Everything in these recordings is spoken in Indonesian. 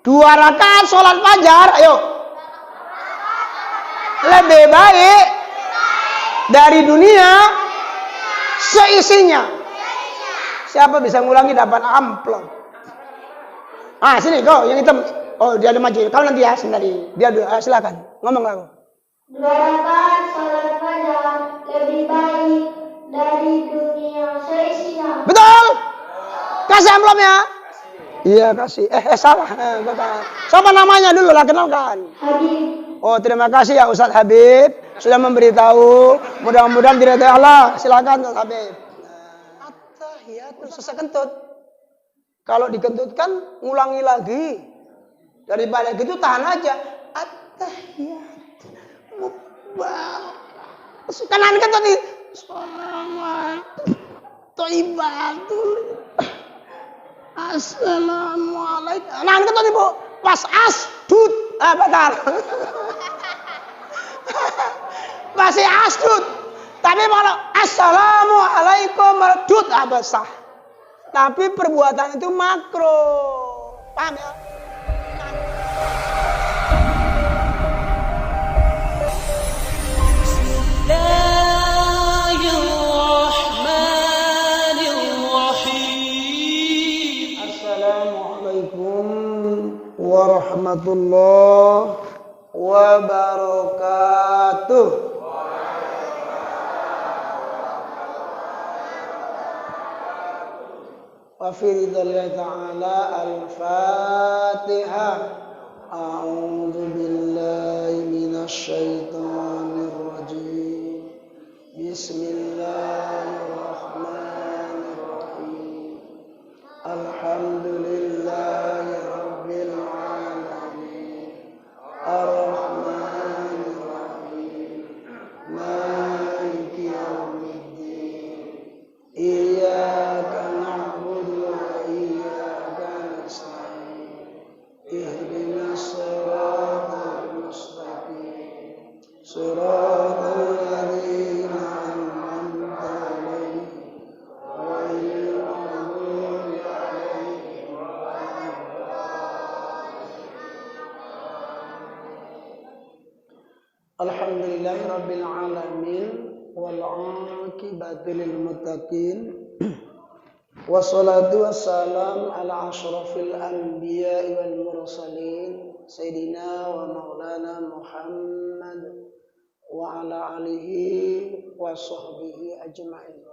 2 rakaat sholat fajar, ayo. Lebih baik dari dunia seisinya. Siapa bisa ngulangi dapat amplop. Sini kau yang hitam. Oh, dia ada maju. Kau nanti ya sendiri. Dia silakan. Ngomong aku. 2 rakaat salat fajar lebih baik dari dunia seisinya. Betul. Kasih amplopnya. Iya kasih. Salah. Siapa namanya dulu lah, kenalkan. Habib. Oh, terima kasih ya Ustadz Habib sudah memberitahu. Mudah-mudahan diridhai Allah. Silakan Ustadz Habib. At-tahiyatul selesai kentut. Kalau dikentutkan ngulangi lagi. Daripada gitu tahan aja. At-tahiyat. Kanan kentut nih. Thayyibatul. Assalamualaikum. Kanan kentut Ibu. Pas asdud. Bentar. Masih asdud. Tapi kalau assalamualaikum merdut sah. Tapi perbuatan itu makro. Paham ya? Assalamualaikum warahmatullahi wabarakatuh. Wa fi ridallah ta'ala al-Fatihah. A'udzu billahi minasy syaithanir rajim. Bismillahirrahmanirrahim. Alhamdulillahi rabbil alamin. Ar-Rahmanir Rahim. Maliki yaumiddin. Iyyaka na'budu wa iyyaka nasta'in. Ihdinas siratal mustaqim. Siratal ladzina an'amta 'alaihim ghairil maghdubi 'alaihim waladdallin. Alhamdulillahi rabbil alamin wal 'aqibatu lil muttaqin. Wassalatu wassalam ala asyrafil anbiya'i wal mursalin sayyidina wa maulana Muhammad wa ala alihi wa sahbihi ajma'in.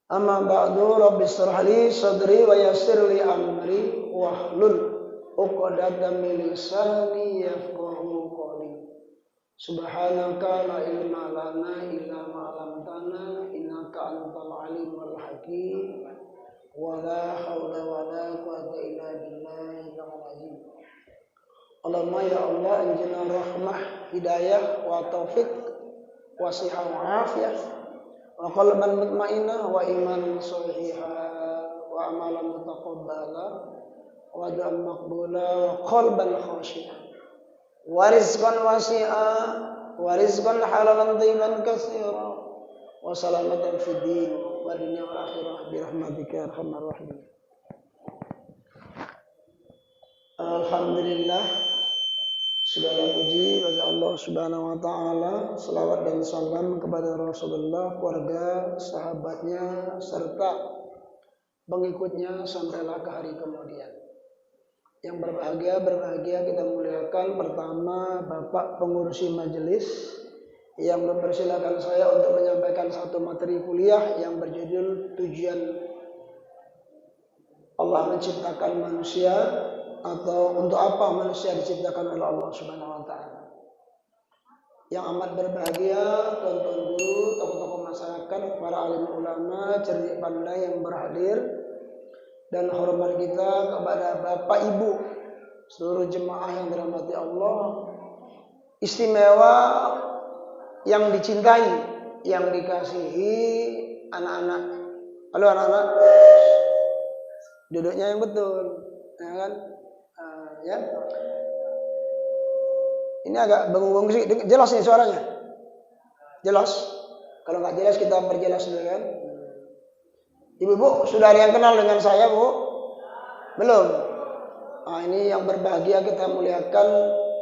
Amma ba'du, rabbi shrah li sadri wa yassir li amri wahlul 'uqdatam min lisani yafqahu qawli. Subhanaka la ilma lana illa ma 'allamtana innaka antal alimul hakim. Wa la haula wa la quwwata illa billahil azim. Allahumma ya Allah anjina rahmah, hidayah wa taufik wa sihah wa afiyah wa qalban mutmainnah wa iman sahihah wa amalan mutaqabbala wa du'an maqbula wa qalban khashi'ah wa rizqan wasi'a wa rizqan halalan thayyiban katsira wa salamatan fid din wa dunya wal akhirah bi rahmatika ya arhamar rahimin. Alhamdulillah, segala puji bagi Allah Subhanahu wa taala, selawat dan salam kepada Rasulullah, keluarga, sahabatnya serta pengikutnya sampailah ke hari kemudian. Yang berbahagia kita muliakan pertama Bapak pengurusi majelis yang mempersilahkan saya untuk menyampaikan satu materi kuliah yang berjudul tujuan Allah menciptakan manusia atau untuk apa manusia diciptakan oleh Allah Subhanahu wa taala. Yang amat berbahagia tuan-tuan guru, tokoh-tokoh masyarakat, para alim ulama, cerdik pandai yang berhadir. Dan hormat kita kepada Bapak Ibu seluruh jemaah yang dirahmati Allah, istimewa, yang dicintai, yang dikasihi anak-anak. Halo anak-anak, duduknya yang betul, ya kan? Ya. Ini agak bengong sih, jelas nih suaranya? Jelas? Kalau nggak jelas kita perjelas dulu kan? Ibu-ibu, sudah ada yang kenal dengan saya, Bu? Belum? Nah, ini yang berbahagia kita muliakan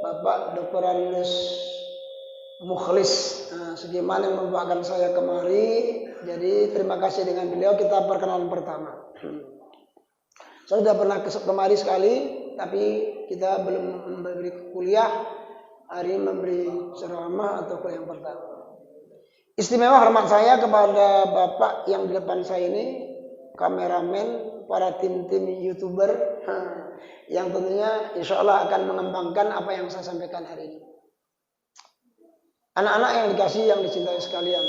Bapak Dr. Andes Mukhlis Sugiman yang membawakan saya kemari. Jadi terima kasih dengan beliau, kita perkenalan pertama. Saya sudah pernah kemari sekali, tapi kita belum memberi kuliah. Hari ini memberi ceramah atau kuliah yang pertama. Istimewa hormat saya kepada Bapak yang di depan saya ini, kameramen, para tim-tim YouTuber, yang tentunya insya Allah akan mengembangkan apa yang saya sampaikan hari ini. Anak-anak yang dikasih, yang dicintai sekalian,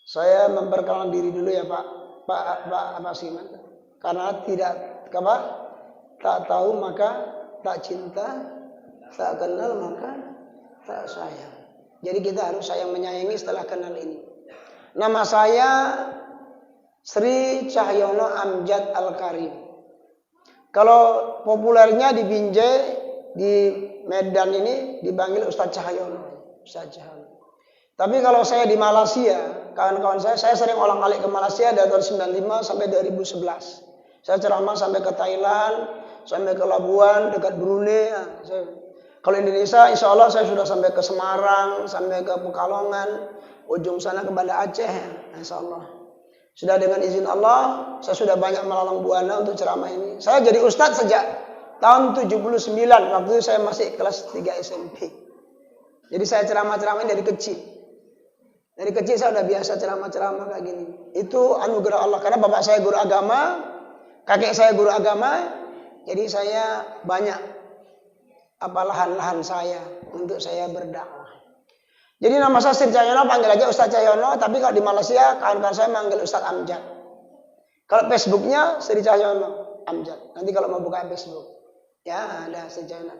saya memperkenalkan diri dulu ya Pak Siman, karena tak tahu maka tak cinta, tak kenal maka tak sayang. Jadi kita harus sayang menyayangi setelah kenal ini. Nama saya Sri Cahyono Amjad Al-Karim. Kalau populernya di Binjai, di Medan ini dipanggil Ustadz Cahyono. Ustadz Cahyono. Tapi kalau saya di Malaysia, kawan-kawan saya sering ulang-alik ke Malaysia dari tahun 95 sampai 2011. Saya ceramah sampai ke Thailand, sampai ke Labuan, dekat Brunei. Kalau Indonesia, insya Allah saya sudah sampai ke Semarang, sampai ke Pekalongan, ujung sana ke Banda Aceh, insya Allah. Sudah dengan izin Allah, saya sudah banyak melalang buana untuk ceramah ini. Saya jadi ustadz sejak tahun 79, waktu itu saya masih kelas 3 SMP. Jadi saya ceramah-ceramah dari kecil. Dari kecil saya udah biasa ceramah-ceramah kayak gini. Itu anugerah Allah, karena bapak saya guru agama, kakek saya guru agama, jadi saya banyak lahan-lahan saya untuk saya berdakwah. Jadi nama saya Sri Cahyono, panggil aja Ustadz Cahyono, tapi kalau di Malaysia kawan-kawan saya manggil Ustadz Amjad. Kalau Facebooknya Sri Cahyono Amjad. Nanti kalau mau buka Facebook, ya ada Sri Cahyono.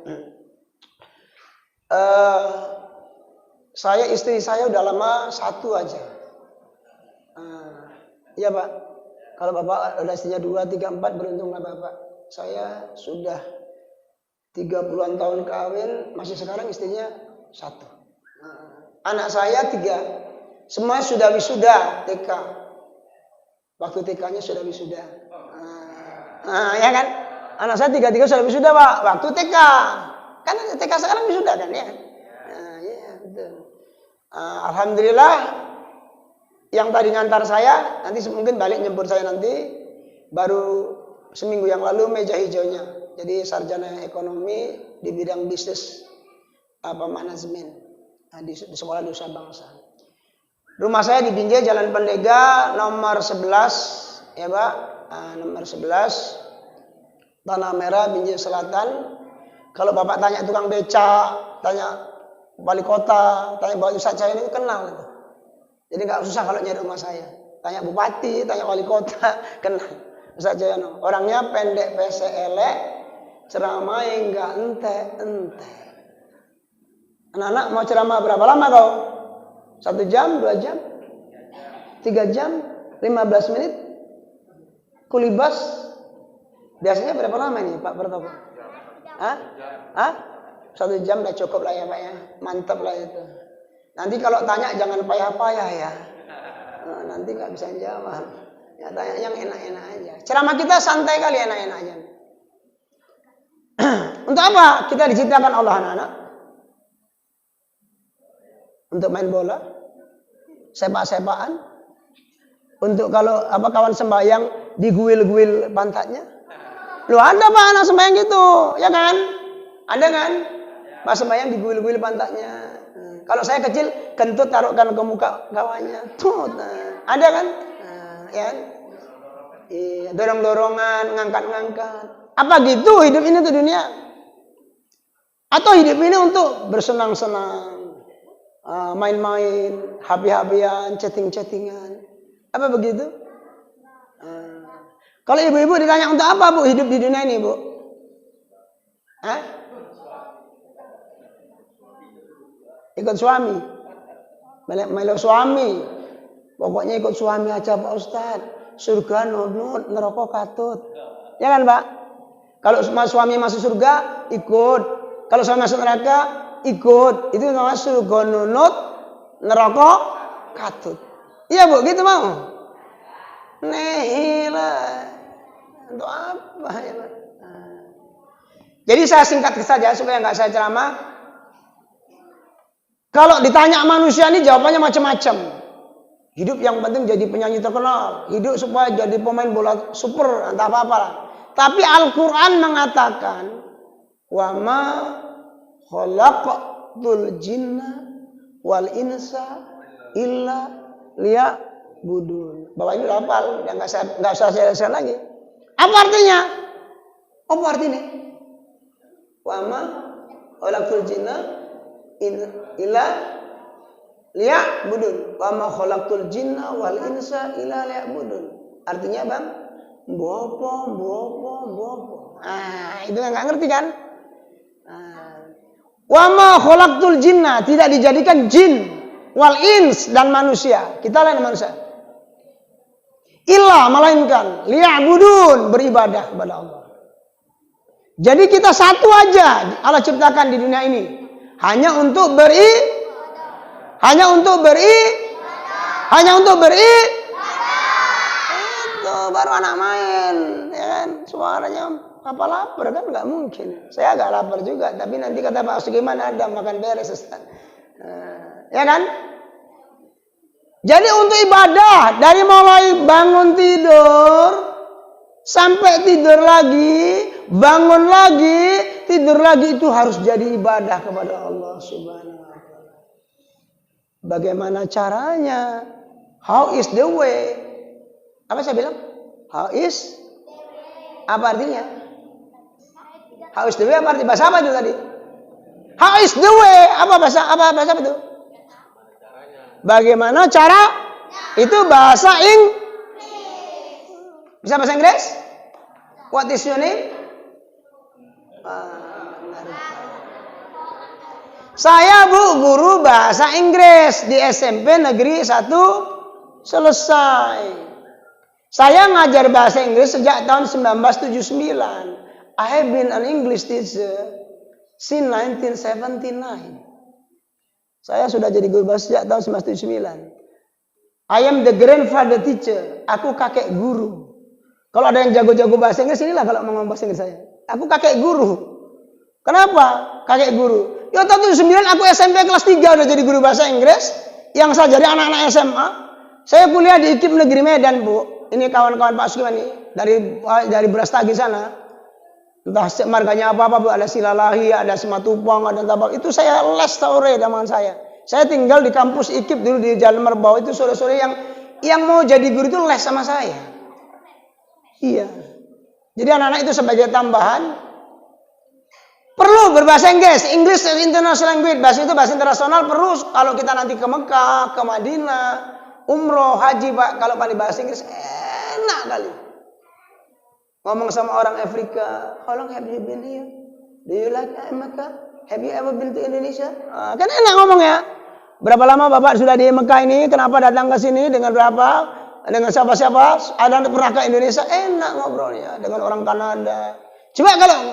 Saya istri saya udah lama satu aja. Iya Pak, kalau Bapak udah istrinya 2, 3, 4 beruntunglah Bapak. Saya sudah 30-an tahun kawin, masih sekarang istrinya 1. Anak saya 3, semua sudah wisuda TK. Waktu TK-nya sudah wisuda. Ya kan? Anak saya 3 sudah wisuda Pak, waktu TK. Kan TK sekarang wisuda kan ya? Ya betul. Alhamdulillah, yang tadi ngantar saya, nanti mungkin balik nyebut saya nanti, baru seminggu yang lalu meja hijaunya. Jadi sarjana ekonomi di bidang bisnis manajemen di sekolah Nusa Bangsa. Rumah saya di Binjai, Jalan Pendega nomor 11 ya Pak, nomor 11 Tanah Merah, Binjai Selatan. Kalau Bapak tanya tukang beca, tanya wali kota, tanya Bapak Ustadz saya ini kenal itu. Jadi nggak susah kalau nyari rumah saya. Tanya bupati, tanya wali kota, kenal Ustadz Cahyono. Orangnya pendek, pesek, ceramah enggak ente. Anak-anak mau ceramah berapa lama kau? 1 jam, 2 jam, 3 jam, 15 menit? Kulibas? Biasanya berapa lama ini Pak Bertopo? 1 jam udah cukup lah ya Pak ya. Mantap lah itu. Nanti kalau tanya jangan payah-payah ya. Nanti nggak bisa jawab. Ya tanya yang enak-enak aja. Ceramah kita santai kali, enak-enak aja. Untuk apa kita diciptakan Allah anak-anak? Untuk main bola, sepak-sepakan, untuk kalau kawan sembahyang diguil-guil pantatnya. Loh ada Pak anak sembahyang gitu, ya kan? Ada kan? Pas sembahyang diguil-guil pantatnya. Kalau saya kecil, kentut taruhkan ke muka kawannya. Tuh, ada kan? Ya. Iya, dorong-dorongan, ngangkat-ngangkat. Apa gitu hidup ini tuh dunia? Atau hidup ini untuk bersenang-senang, main-main, happy-happyan, chatting-chattingan? Apa begitu? Kalau ibu-ibu ditanya untuk apa Bu hidup di dunia ini Bu? Ikut suami, melek suami. Pokoknya ikut suami aja Pak Ustadz. Surga nunut, neraka katut. Ya kan Pak? Kalau suami masuk surga, ikut. Kalau suami masuk neraka, ikut. Itu namanya surga nunut, neraka katut. Iya Bu, gitu mau? Nehilah. Untuk apa ya? Jadi saya singkat saja supaya nggak saya ceramah. Kalau ditanya manusia ini jawabannya macam-macam. Hidup yang penting jadi penyanyi terkenal. Hidup supaya jadi pemain bola super, entah apa-apa. Tapi Al-Quran mengatakan, wa ma khalaqtul jinna wal insa illa liya'budun. Bapak Ibu hafal, nggak usah saya share lagi. Apa artinya? Apa artinya? Wa ma khalaqtul jinna illa liya'budun. Wa ma khalaqtul jinna wal insa illa liya'budun. Artinya Bang, bopo. Itu nggak ngerti kan? Wa ma khalaqtul jinna, tidak dijadikan jin, wal ins dan manusia. Kita lain manusia. Illa melainkan liya'budun, beribadah kepada Allah. Jadi kita satu aja Allah ciptakan di dunia ini. Hanya untuk itu baru anak main, ya kan? Suaranya apa lapar kan nggak mungkin. Saya agak lapar juga, tapi nanti kata Pak Sugiman ada makan beres, Ustaz. Ya kan? Jadi untuk ibadah dari mulai bangun tidur sampai tidur lagi, bangun lagi, tidur lagi itu harus jadi ibadah kepada Allah Subhanahu wa taala. Bagaimana caranya? How is the way? Apa saya bilang? How is? Apa artinya? How is the way apa artinya? Bahasa apa itu tadi? How is the way? Apa bahasa itu? Bagaimana cara? Itu bahasa Bisa bahasa Inggris? What is your name? Saya Bu, guru bahasa Inggris di SMP Negeri 1 selesai. Saya ngajar bahasa Inggris sejak tahun 1979. I have been an English teacher since 1979. Saya sudah jadi guru bahasa sejak tahun 1979. I am the grandfather teacher. Aku kakek guru. Kalau ada yang jago-jago bahasa Inggris, inilah kalau mau ngomong bahasa Inggris saya. Aku kakek guru. Kenapa kakek guru? Ya tahun 79 aku SMP kelas 3 udah jadi guru bahasa Inggris. Yang saya jadi anak-anak SMA. Saya kuliah di IKIP Negeri Medan, Bu. Ini kawan-kawan Pak Sugiman nih. Dari Brastagi sana. Entah marganya apa-apa, Bu. Ada Silalahi, ada Simatupang, ada Tabak. Itu saya les sore zaman saya. Saya tinggal di kampus IKIP dulu di Jalan Merbau. Itu sore-sore yang mau jadi guru itu les sama saya. Iya. Jadi anak-anak itu sebagai tambahan perlu berbahasa Inggris. English is international language. Bahasa itu bahasa internasional perlu kalau kita nanti ke Mekah, ke Madinah, umroh, haji, Pak. Kalau pandai bahasa Inggris enak kali. Ngomong sama orang Afrika, how long have you been here? Do you like Mekah? Have you ever been to Indonesia? Kan enak ngomongnya. Berapa lama Bapak sudah di Mekah ini? Kenapa datang ke sini? Dengan berapa? Dengan siapa-siapa? Ada pernah ke Indonesia? Enak ngobrolnya dengan orang Kanada. Coba kalau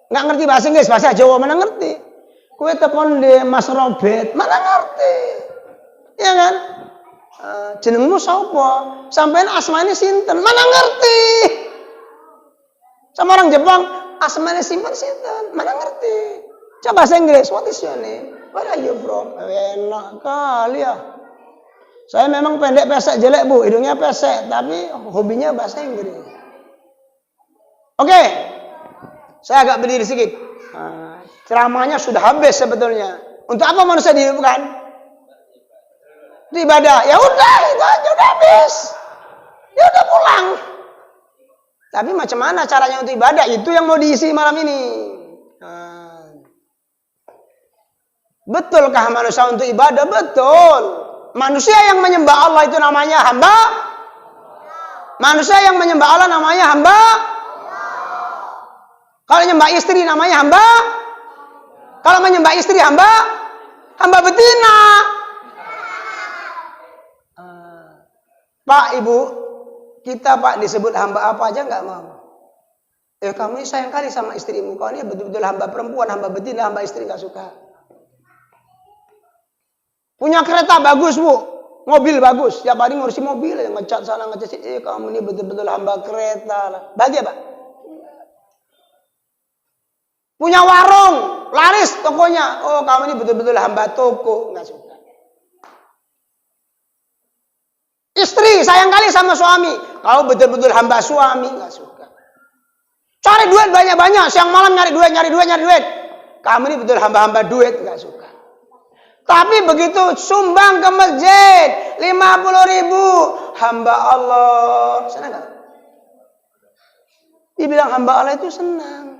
nggak ngerti bahasa Inggris, bahasa Jawa mana ngerti? Kue telepon di Mas Robert, mana ngerti? Ya kan? Jenengmu sapa? Sampeyan asmane sinten? Mana ngerti? Sama orang Jepang, asmane sinten? Mana ngerti? Coba bahasa Inggris, what is your name? Where are you from? Enak kali ya. Saya memang pendek pesek jelek Bu, hidungnya pesek, tapi hobinya bahasa Inggris. Oke. Saya agak berdiri sedikit. Ceramahnya sudah habis sebetulnya. Untuk apa manusia dihidupkan? Itu ibadah. Ya udah, itu aja udah habis. Ya udah pulang. Tapi macam mana caranya untuk ibadah? Itu yang mau diisi malam ini. Betulkah manusia untuk ibadah? Betul. Manusia yang menyembah Allah itu namanya hamba. Manusia yang menyembah Allah namanya hamba. Kalau menyembah istri namanya hamba. Kalau menyembah istri hamba betina. Pak, Ibu, kita Pak disebut hamba apa aja nggak mau. Kamu sayang kali sama istrimu. Kau ini betul-betul hamba perempuan, hamba betina, hamba istri nggak suka. Punya kereta bagus Bu, Mobil bagus, tiap hari ngurusi mobil, yang ngecat sana ngecat sini. Kamu ini betul-betul hamba kereta lah. Bahagia Pak? Punya warung, laris tokonya. Oh, kamu ini betul-betul hamba toko. Nggak suka. Istri sayang kali sama suami. Kau betul-betul hamba suami. Nggak suka. Cari duit banyak-banyak. Siang malam nyari duit. Kamu ini betul hamba-hamba duit. Nggak suka. Tapi begitu sumbang ke masjid 50.000. Hamba Allah. Senang nggak? Dibilang hamba Allah itu senang.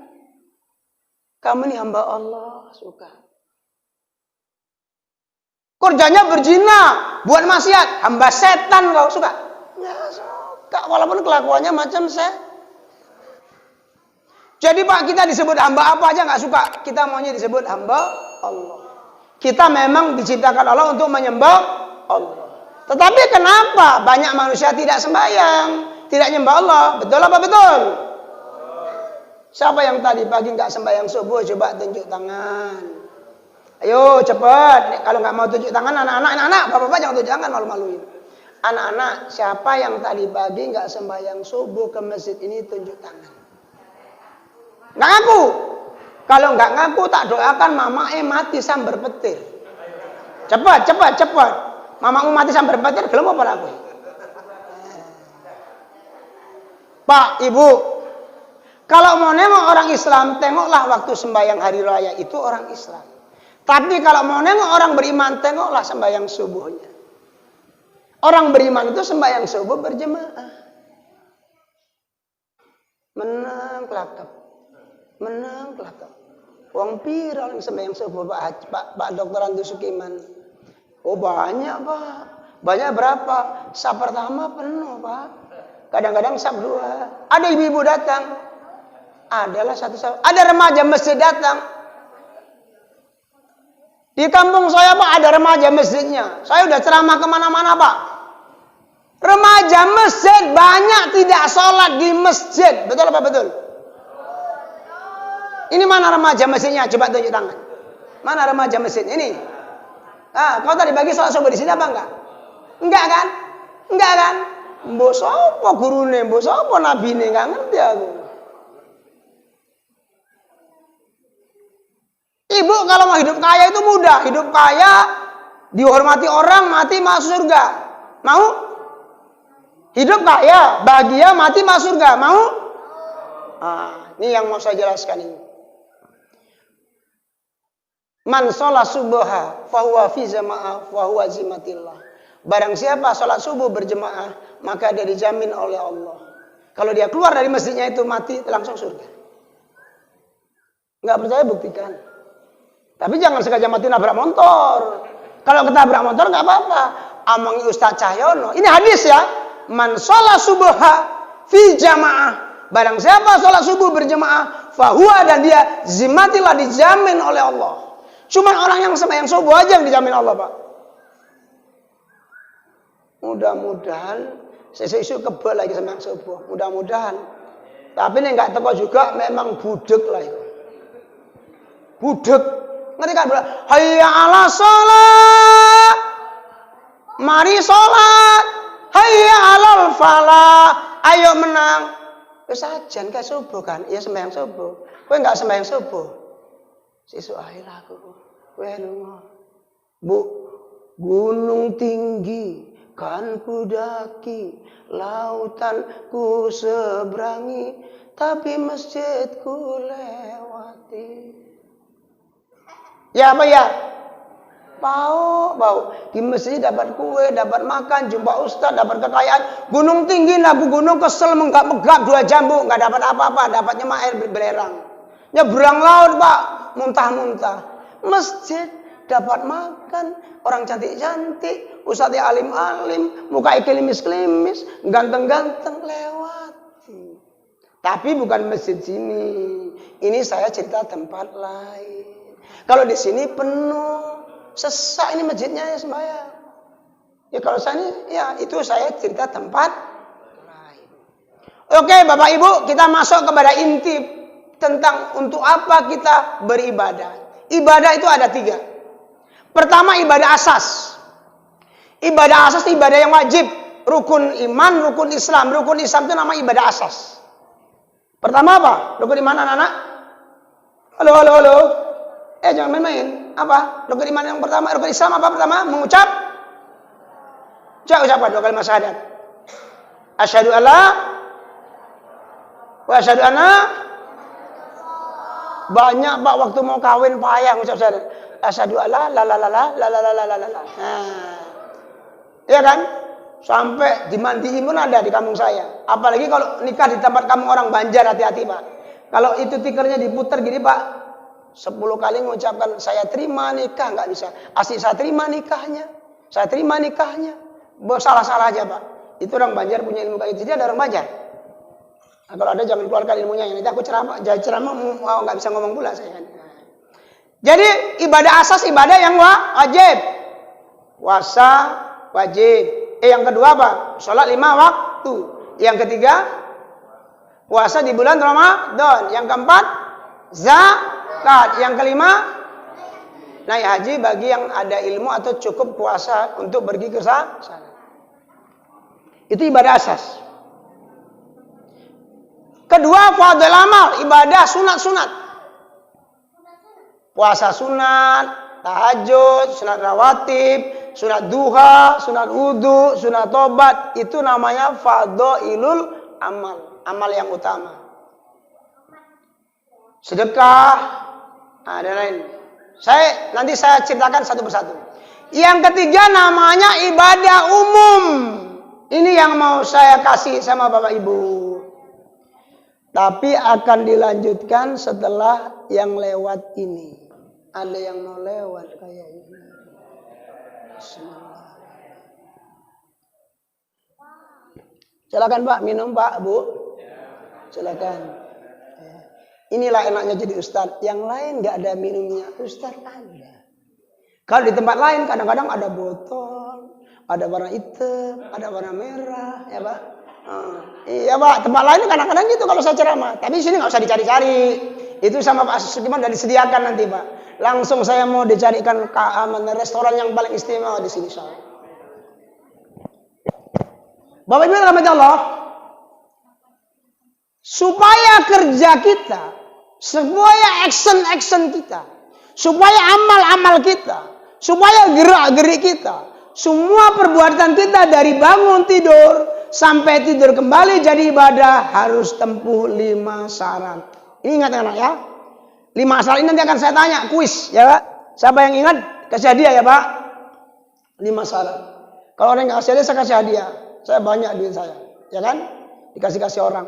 Kamu ini hamba Allah, suka. Kerjanya berzina, buat maksiat, hamba setan kau suka? Nggak suka, walaupun kelakuannya macam setan. Jadi Pak, kita disebut hamba apa aja nggak suka. Kita maunya disebut hamba Allah. Kita memang diciptakan Allah untuk menyembah Allah. Tetapi kenapa banyak manusia tidak sembahyang, tidak nyembah Allah? Betul apa betul? Siapa yang tadi pagi nggak sembahyang subuh? Coba tunjuk tangan. Ayo cepat. Kalau nggak mau tunjuk tangan, anak-anak, bapak-bapak jangan tunjuk tangan, malu-maluin. Anak-anak, siapa yang tadi pagi nggak sembahyang subuh ke masjid ini tunjuk tangan? Nggak ngaku. Kalau nggak ngaku tak doakan mamae mati sambar petir. Cepat. Mamamu mati sambar petir, belum apa aku? Pak, Ibu. Kalau mau nengok orang Islam, tengoklah waktu sembahyang hari raya itu orang Islam. Tapi kalau mau nengok orang beriman, tengoklah sembahyang subuhnya. Orang beriman itu sembahyang subuh berjemaah. Menang kelakap. Wong pira yang sembahyang subuh Pak Dr. Andu Sukiman. Oh banyak Pak. Banyak berapa? Sab pertama penuh Pak. Kadang-kadang sab 2. Ada ibu-ibu datang. Adalah ada remaja masjid datang. Di kampung saya Pak ada remaja masjidnya. Saya udah ceramah kemana-mana Pak. Remaja masjid banyak tidak sholat di masjid. Betul apa betul? Ini mana remaja masjidnya? Coba tunjuk tangan. Mana remaja masjid ini? Kau tadi bagi sholat subuh di sini apa enggak? Enggak kan? Mbok sapa gurune, mbok sapa nabine, enggak ngerti aku. Ibu kalau mau hidup kaya itu mudah. Hidup kaya, dihormati orang, mati masuk surga. Mau? Hidup kaya, bahagia, mati masuk surga. Mau? Ini yang mau saya jelaskan ini. Man sholat subuha fahuwa fi jama'ah fahuwa zimatillah. Barang siapa sholat subuh berjemaah, maka dia dijamin oleh Allah. Kalau dia keluar dari masjidnya itu mati, langsung surga. Nggak percaya buktikan. Tapi jangan sengaja mati nabrak motor. Kalau ketabrak motor nggak apa-apa. Amangi Ustaz Cahyono. Ini hadis ya. Man sholat subuha fi jamaah. Barang siapa sholat subuh berjemaah, fahuwa dan dia zimatillah dijamin oleh Allah. Cuman orang yang sembahyang subuh aja yang dijamin Allah Pak. Mudah-mudahan sesuatu kebal lagi sembahyang subuh. Mudah-mudahan. Tapi ini nggak teko juga memang budek lah itu. Budek. Ngerti kan? Hayya ala sholat. Mari sholat. Hayya alal falah. Ayo menang. Wis ajan ke subuh kan? Iya sembahyang subuh. Kowe enggak sembahyang subuh. Sesuk ae lah aku. Kowe lunga. Bu, gunung tinggi kan ku daki, lautan ku seberangi, tapi masjidku lewati. Ya apa ya? Bau. Di masjid dapat kue, dapat makan, jumpa ustaz, dapat kekayaan. Gunung tinggi, naku gunung kesel, menggap-menggap 2 jambu, nggak dapat apa-apa, dapatnya mah air belerang. Nyebrang laut Pak, muntah-muntah. Masjid dapat makan, orang cantik-cantik, ustaznya alim-alim, muka kelimis-kelimis, ganteng-ganteng lewati. Tapi bukan masjid sini. Ini saya cerita tempat lain. Kalau di sini penuh, sesak ini masjidnya ya sembahyang. Ya kalau saya ini, ya itu saya cerita tempat lain. Oke Bapak Ibu, kita masuk kepada inti tentang untuk apa kita beribadah. Ibadah itu ada 3. Pertama ibadah asas. Ibadah asas itu ibadah yang wajib. Rukun iman, rukun Islam. Rukun Islam itu nama ibadah asas. Pertama apa? Rukun iman anak-anak? Halo. Jangan main-main. Apa? Rukun iman yang pertama. Rukun Islam apa pertama? Mengucap. Ucapan 2 kalimat syahadat. Asyhadu alla wa asyhadu anna. Banyak Pak waktu mau kawin payah ngucap syahadat. Asyhadu alla la. Iya kan? Sampai dimandiin pun ada di kampung saya. Apalagi kalau nikah di tempat kampung orang Banjar, hati-hati Pak. Kalau itu tikernya diputar gini Pak, 10 kali mengucapkan saya terima nikah, nggak bisa. Asli saya terima nikahnya. Salah-salah aja Pak. Itu orang Banjar punya ilmu kayak gitu. Jadi ada orang Banjar. Nah, kalau ada jangan keluarkan ilmunya. Nanti aku ceramah nggak bisa ngomong pula saya kan. Jadi ibadah asas ibadah yang wajib. Puasa wajib. Yang kedua apa? Sholat 5 waktu. Yang ketiga, puasa di bulan Ramadan. Yang keempat, zakat. Yang kelima, naik haji bagi yang ada ilmu atau cukup puasa untuk pergi ke sana. Itu ibadah asas. Kedua, fardhul amal, ibadah sunat-sunat. Puasa sunat, tahajud, sunat rawatib, sunat duha, sunat wudu, sunat tobat, itu namanya fardhailul amal, amal yang utama. Sedekah, dan lain. Nanti saya ceritakan satu persatu. Yang ketiga namanya ibadah umum. Ini yang mau saya kasih sama Bapak Ibu. Tapi akan dilanjutkan setelah yang lewat ini. Ada yang mau lewat kayaknya. Silakan Pak, minum Pak, Bu. Silakan. Inilah enaknya jadi ustadz. Yang lain nggak ada minumnya, ustadz ada. Kalau di tempat lain kadang-kadang ada botol, ada warna hitam, ada warna merah, ya Pak. Iya Pak, tempat lain kadang-kadang gitu kalau saya ceramah. Tapi di sini nggak usah dicari-cari. Itu sama Pak Sudirman sudah disediakan nanti Pak. Langsung saya mau dicarikan restoran yang paling istimewa di sini. Bapak Ibu rahmati Allah, supaya kerja kita, supaya action kita, supaya amal-amal kita, supaya gerak-gerik kita, semua perbuatan kita dari bangun tidur sampai tidur kembali jadi ibadah harus tempuh 5 syarat. Ini ingat anak ya. 5 syarat ini nanti akan saya tanya, kuis ya Pak. Siapa yang ingat kasih hadiah ya Pak. 5 syarat. Kalau orang yang kasih hadiah saya kasih hadiah. Saya banyak duit saya, ya kan? Dikasih orang.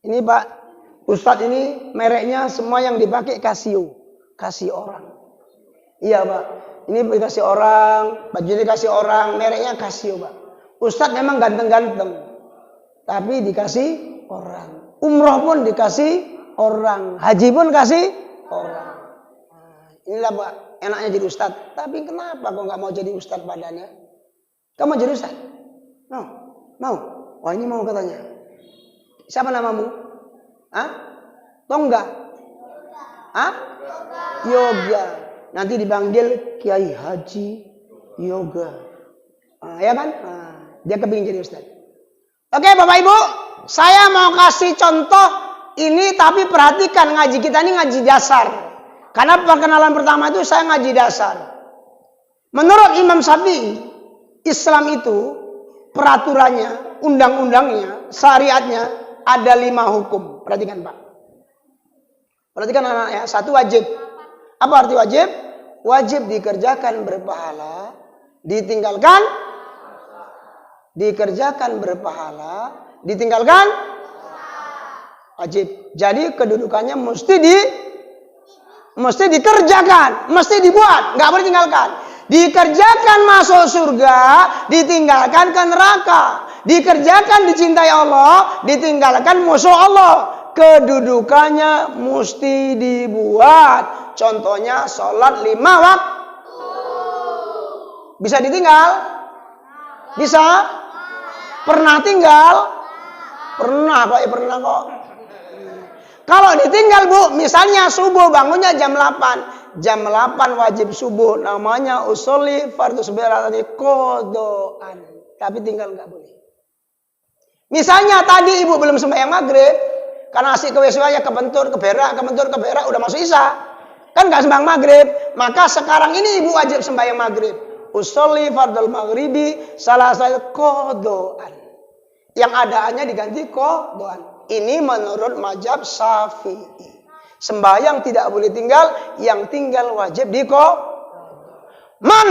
Ini Pak Ustadz ini mereknya semua yang dipakai Casio, kasih orang. Iya Pak. Ini dikasih orang, baju dikasih orang, mereknya Casio Pak. Ustadz memang ganteng-ganteng, tapi dikasih orang. Umroh pun dikasih orang, haji pun kasih orang. Inilah Pak, enaknya jadi ustadz. Tapi kenapa kok nggak mau jadi ustadz badannya? Kamu mau jadi ustadz? Mau? Wah ini mau katanya. Siapa namamu? Tongga? Yoga. Nanti dipanggil Kiai Haji Yoga. Ya kan? Dia kepingin jadi ustadz. Oke Bapak Ibu, saya mau kasih contoh ini, tapi perhatikan ngaji kita ini ngaji dasar. Karena perkenalan pertama itu saya ngaji dasar. Menurut Imam Syafi'i, Islam itu peraturannya, undang-undangnya, syariatnya ada 5 hukum. Perhatikan Pak. Perhatikan anak ya. 1 wajib. Apa arti wajib? Wajib dikerjakan berpahala, ditinggalkan berpahala, ditinggalkan wajib. Jadi kedudukannya mesti dikerjakan, mesti dibuat, nggak boleh tinggalkan. Dikerjakan masuk surga, ditinggalkan ke neraka. Dikerjakan dicintai Allah, ditinggalkan musuh Allah. Kedudukannya mesti dibuat. Contohnya sholat 5 waktu. Bisa ditinggal? Bisa? Pernah tinggal? Pernah Pak, pernah kok. Kalau ditinggal Bu, misalnya subuh bangunnya jam 8. jam 8 wajib subuh, namanya usolli fardhu sebenarnya kodoan, tapi tinggal nggak boleh. Misalnya tadi ibu belum sembahyang maghrib, karena asik ke WC aja kebentur, keberak, udah masuk isya, kan nggak sembahyang maghrib, maka sekarang ini ibu wajib sembahyang maghrib. Usolli fardhu maghribi salah satu kodoan, yang adaannya diganti kodoan. Ini menurut mazhab Syafi'i. Sembahyang tidak boleh tinggal, yang tinggal wajib Man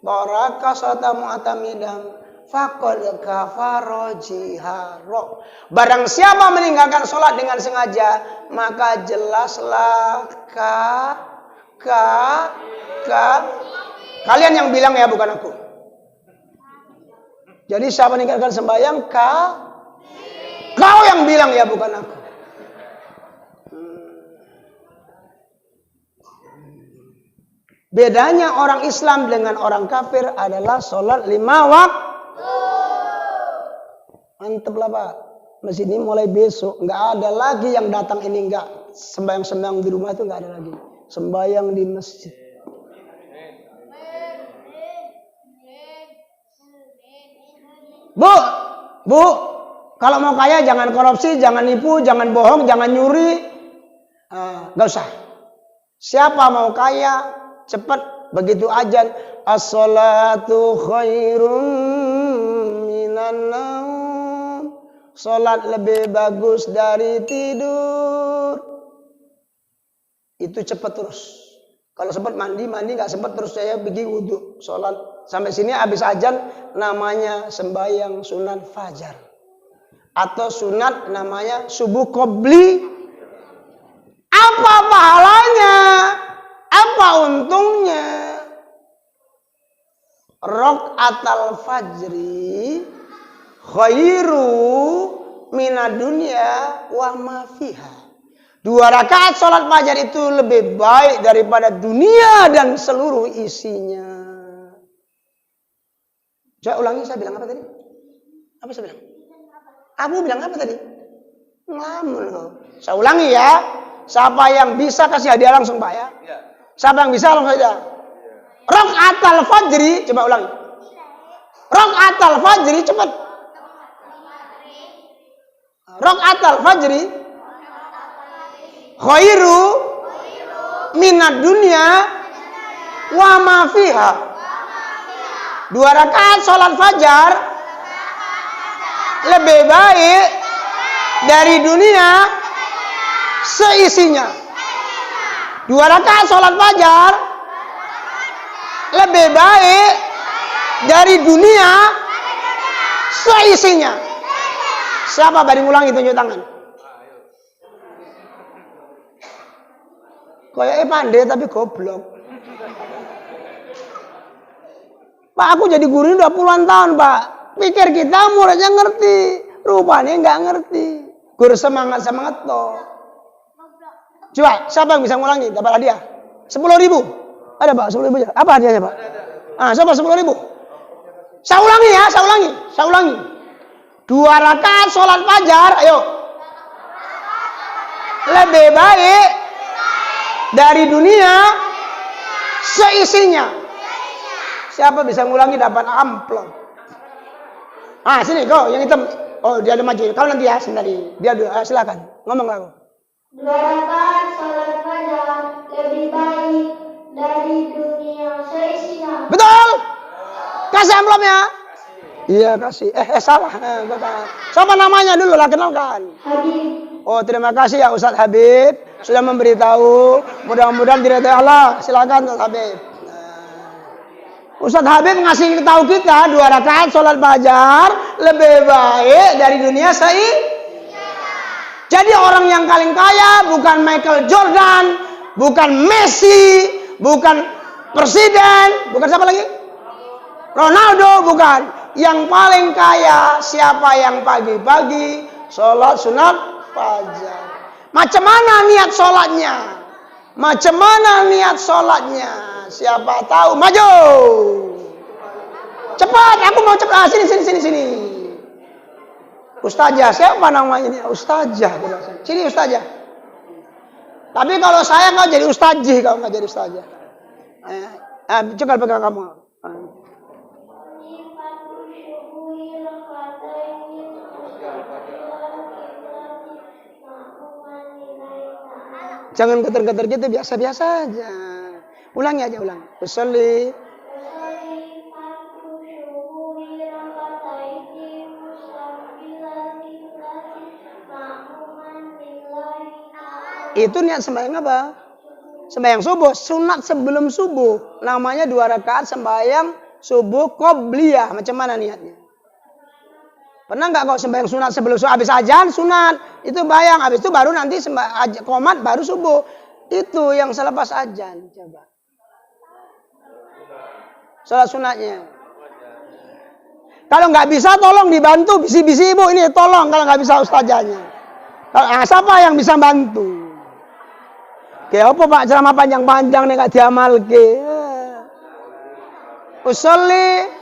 baraka salata mu'tamidan faqad kafara jihara. Barang siapa meninggalkan sholat dengan sengaja, maka jelaslah kalian yang bilang ya, bukan aku. Jadi siapa meninggalkan sembahyang, kau yang bilang ya, bukan aku. Bedanya orang Islam dengan orang kafir adalah sholat 5 waktu. Mantep lah Pak. Masjid ini mulai besok nggak ada lagi yang datang ini nggak sembahyang di rumah itu nggak ada lagi. Sembahyang di masjid. Bu, kalau mau kaya jangan korupsi, jangan nipu, jangan bohong, jangan nyuri, nggak usah. Siapa mau kaya cepat begitu azan, as-salatu khairum minan naum, salat lebih bagus dari tidur. Itu cepat terus. Kalau sempat mandi nggak sempat terus saya pergi wudhu, salat sampai sini habis azan, namanya sembahyang sunat fajar atau sunat namanya subuh qobli. Apa pahalanya? Apa untungnya? Raqatal fajri khairu minad dunya wa ma fiha. 2 rakaat sholat fajar itu lebih baik daripada dunia dan seluruh isinya. Coba ulangi, saya bilang apa tadi? Apa saya bilang? Aku bilang apa tadi? Ngelamun loh. Saya ulangi ya. Siapa yang bisa kasih hadiah langsung Pak ya? Siapa yang bisa langsung saja? Raqatal fajri, coba ulangi. Raqatal fajri, cepat. Raqatal fajri khairu minad dunya wa ma fiha. 2 rakaat sholat fajar lebih baik dari dunia seisinya. 2 rakaat sholat fajar lebih baik dari dunia seisinya. Siapa bari ngulangi, tunjuk tangan. Kayaknya pandai tapi goblok. Pak, aku jadi guru ini udah puluhan tahun Pak. Pikir kita muridnya ngerti, rupanya nggak ngerti. Guru semangat toh. Coba, siapa yang bisa ngulangi? Dapat hadiah 10.000. Ada Pak, 10.000 aja. Apa hadiahnya Pak? Siapa 10.000? Saya ulangi ya, saya ulangi. 2 rakaat sholat fajar, ayo. Lebih baik dari dunia seisinya. Siapa bisa ngulangi dapat amplop. Sini kau yang hitam. Oh, dia ada maju. Kau nanti ya, sendiri. Dia silakan. Ngomong aku. 2 rakaat salat fajar lebih baik dari dunia seisinya. Betul. Kasih amplopnya. Iya, kasih. Salah. Siapa namanya dulu lah, kenalkan. Habib. Oh, terima kasih ya Ustadz Habib sudah memberitahu. Mudah-mudahan diridhai Allah. Silakan Ustadz Habib. Ustadz Habib ngasih tahu kita 2 rakaat sholat fajar lebih baik dari dunia Jadi orang yang paling kaya bukan Michael Jordan, bukan Messi, bukan presiden, bukan siapa lagi? Ronaldo, bukan. Yang paling kaya siapa yang pagi-pagi sholat sunat fajar. Macam mana niat sholatnya? Macam mana niat sholatnya? Siapa tahu? Maju. Cepat, aku mau cepat. Sini. Ustazah, siapa namanya ini? Ustazah. Sini Ustazah. Tapi kalau saya kau jadi ustazih, kau nggak jadi ustazah. Coba pegang kamu. Jangan getar-getar gitu, biasa-biasa aja. Ulangi aja, ulang. Usolli. Itu niat sembahyang apa? Sembahyang subuh, sunat sebelum subuh. Namanya 2 rakaat sembahyang subuh qobliyah. Macam mana niatnya? Pernah nggak kau sembahyang sunat sebelum subuh? Habis ajan sunat, itu bayang. Habis itu baru nanti qomat baru subuh. Itu yang selepas ajan. Coba. Salat sunatnya. Kalau nggak bisa tolong dibantu, bisi-bisi ibu ini tolong kalau nggak bisa ustazahnya. Siapa yang bisa bantu? Kayak apa Pak ceramah panjang-panjang nih gak diamalke. Usolli.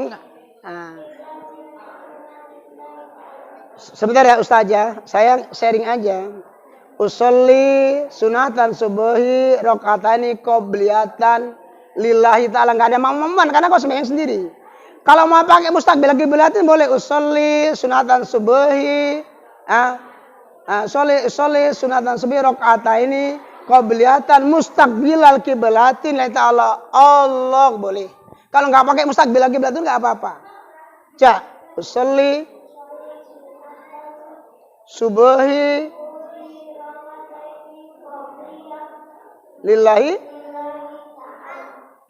Enggak. Sebentar ya ustazah, saya sharing aja. Usolli sunatan subuhi rakaatani qobliyatan lillahi ta'ala. Enggak ada mamuman karena kau sembahyang sendiri. Kalau mau pakai mustaqbil qiblatin boleh usolli sunatan subuhi. Usolli sunatan subuhi rakaataini qobliyatan mustaqbilal qiblatin lillahi ta'ala. Allah boleh. Kalau enggak pakai mustaqbil qiblatin enggak apa-apa. Usolli subuhi lillahi.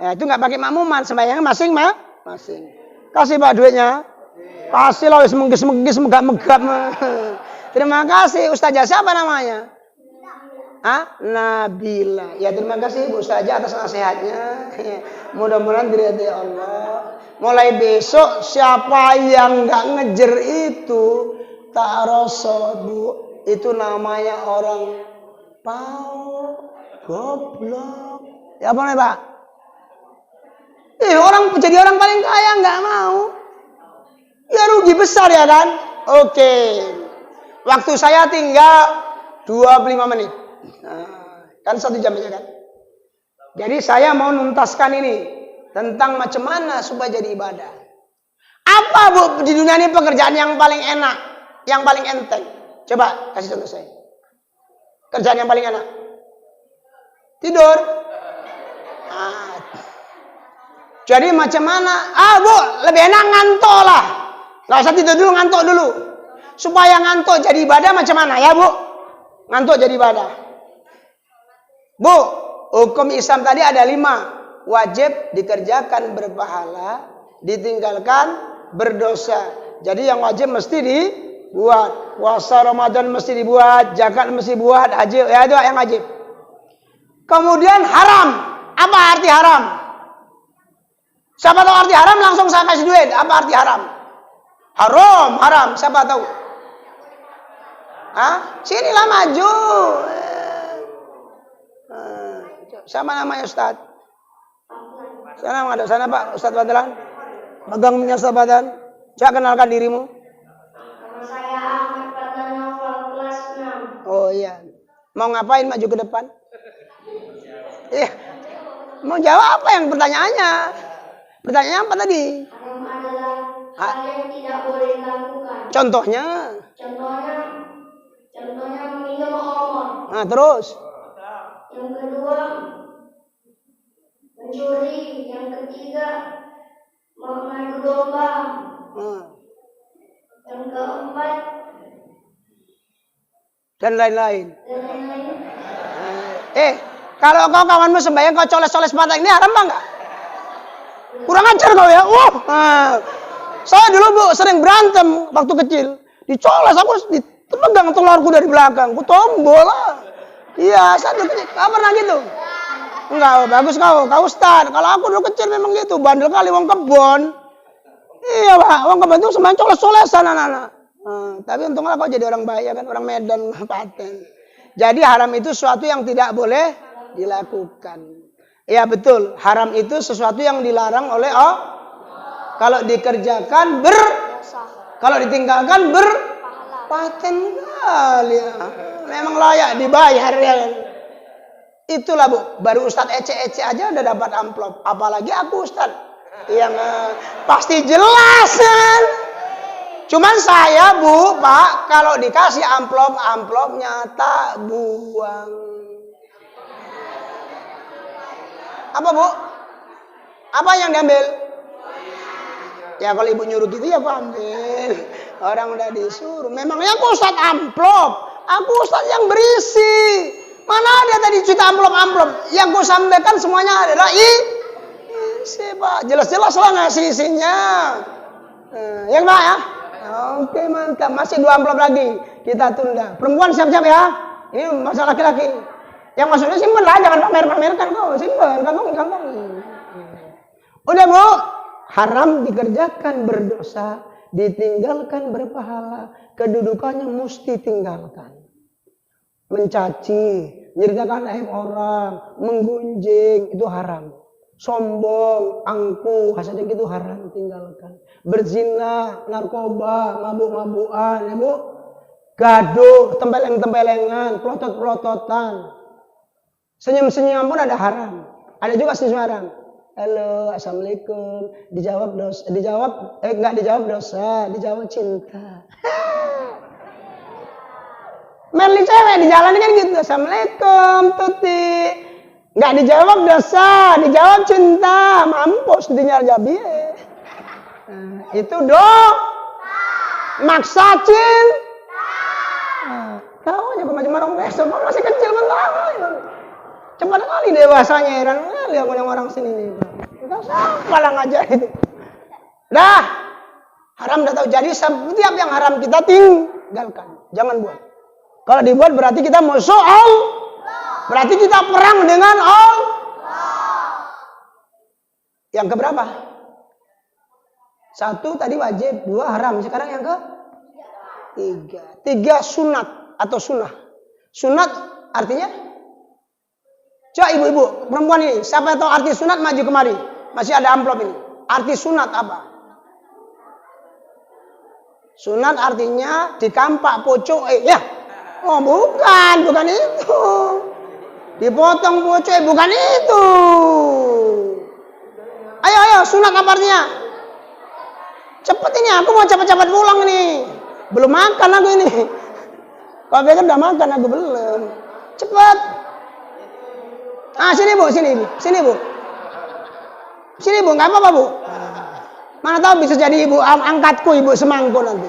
Itu nggak pakai makmuman, sembahyang masing-masing. Kasih Pak duitnya. Kasih lah, menggis-menggis, megap-megap. Terima kasih. Ustazah siapa namanya? Nabila. Ya terima kasih Bu Ustazah atas nasihatnya. Mudah-mudahan diridhai Allah. Mulai besok siapa yang nggak ngejer itu tak rasa Bu, itu namanya orang goblok. Ya apa nih Pak? Orang jadi orang paling kaya nggak mau. Ya rugi besar ya kan? Oke. Waktu saya tinggal 25 menit. Kan 1 jam aja kan? Jadi saya mau nuntaskan ini tentang macam mana supaya jadi ibadah. Apa Bu di dunia ini pekerjaan yang paling enak, yang paling enteng? Coba kasih contoh saya. Kerjaan yang paling enak. Tidur. Jadi macam mana? Bu, lebih enak ngantuk lah. Gak usah tidur dulu, ngantuk dulu. Supaya ngantuk jadi ibadah macam mana ya Bu? Ngantuk jadi ibadah. Bu, hukum Islam tadi ada 5. Wajib dikerjakan berpahala, ditinggalkan berdosa. Jadi yang wajib mesti dibuat. Puasa Ramadan mesti dibuat, zakat mesti buat, haji ya itu yang wajib. Kemudian haram. Apa arti haram? Siapa tahu arti haram langsung saya kasih duit. Apa arti haram? Haram. Siapa tahu? Sinilah maju. Sama namanya Ustaz. Sana Pak, Ustaz Badlan. Pegang minyak Ustaz Badlan. Coba kenalkan dirimu. Nama saya Ahmad Pratama, kelas 6. Oh iya. Mau ngapain maju ke depan? Mau jawab apa yang pertanyaannya? Pertanyaannya apa tadi? Haram adalah hal yang tidak boleh dilakukan. Contohnya minum khamar. Terus? Yang kedua, mencuri. Yang ketiga, mengadu domba. Yang keempat, dan lain-lain. Kalau kau kawanmu sembahyang kau coles-coles mata ini haram enggak? Kurang ajar kau ya. Saya dulu Bu sering berantem waktu kecil. Dicoles aku dipegang telurku dari belakang. Ku tombol lah. Iya, saya dulu kecil. Kau pernah gitu? Enggak, bagus kau Ustaz. Kalau aku dulu kecil memang gitu, bandel kali wong kebon. Iya Pak, wong kebon itu sembahyang coles-colesan anak-anak. Tapi untunglah kau jadi orang bahaya kan, orang Medan paten. Jadi haram itu sesuatu yang tidak boleh dilakukan. Ya betul, haram itu sesuatu yang dilarang oleh Allah. Kalau dikerjakan kalau ditinggalkan paten kali ya. Memang layak dibayar ya. Itulah Bu, baru Ustadz ece-ece aja udah dapat amplop. Apalagi aku Ustadz yang pasti jelas kan. Cuman saya Bu, Pak, kalau dikasih amplopnya tak buang. Apa Bu? Apa yang diambil? Ya kalau ibu nyuruh gitu ya aku ambil. Orang udah disuruh. Memangnya aku Ustadz amplop. Aku Ustadz yang berisi. Mana ada tadi cerita amplop. Yang gue sampaikan semuanya adalah isi Pak. Jelas-jelas lah ngasih isinya. Ya Pak ya? Oke mantap. Masih 2 amplop lagi. Kita tunda. Perempuan siap-siap ya. Ini masalah laki-laki. Yang maksudnya simpen lah. Jangan pamer-pamerkan kok. Simpen. Kantong. Udah Bu. Haram dikerjakan berdosa, ditinggalkan berpahala, kedudukannya mesti tinggalkan. Mencaci, menceritakan aib orang, menggunjing itu haram. Sombong, angkuh, hasadnya itu haram tinggalkan. Berzina, narkoba, mabuk-mabukan, ya Bu. Gaduh, tempeleng-tempelengan, pelotot-pelototan. Senyum-senyum pun ada haram. Ada juga senyum haram. Halo, assalamualaikum. Enggak dijawab dosa, dijawab cinta. Merli cewek di jalan kan gitu. Assalamualaikum, Tuti. Enggak dijawab dosa, dijawab cinta. Mampus dinyar jabi. Itu maksa cinta. Tahu aja macam orang besok masih kecil mentah. Cepat kali dewasanya, heran kali aku yang orang sini nih. Kita siapa lah ngajar itu. Dah, haram dah tahu. Jadi setiap yang haram kita tinggalkan, jangan buat. Kalau dibuat berarti kita musuh Allah. Berarti kita perang dengan Allah. Yang keberapa? 1 tadi wajib, 2 haram. Sekarang yang ke 3 sunat atau sunnah. Sunat artinya? Coba ibu-ibu, perempuan ini, siapa yang tahu arti sunat maju kemari. Masih ada amplop ini. Arti sunat apa? Sunat artinya dikampak pocok ya. Oh bukan itu. Dipotong pocok bukan itu. Ayo, sunat apa artinya? Cepet ini, aku mau cepat-cepat pulang ini. Belum makan aku ini. Kalau pikir udah makan, aku belum. Cepat. Sini Bu. Sini Bu, nggak apa-apa Bu. Mana tahu bisa jadi ibu angkatku, ibu semangku nanti.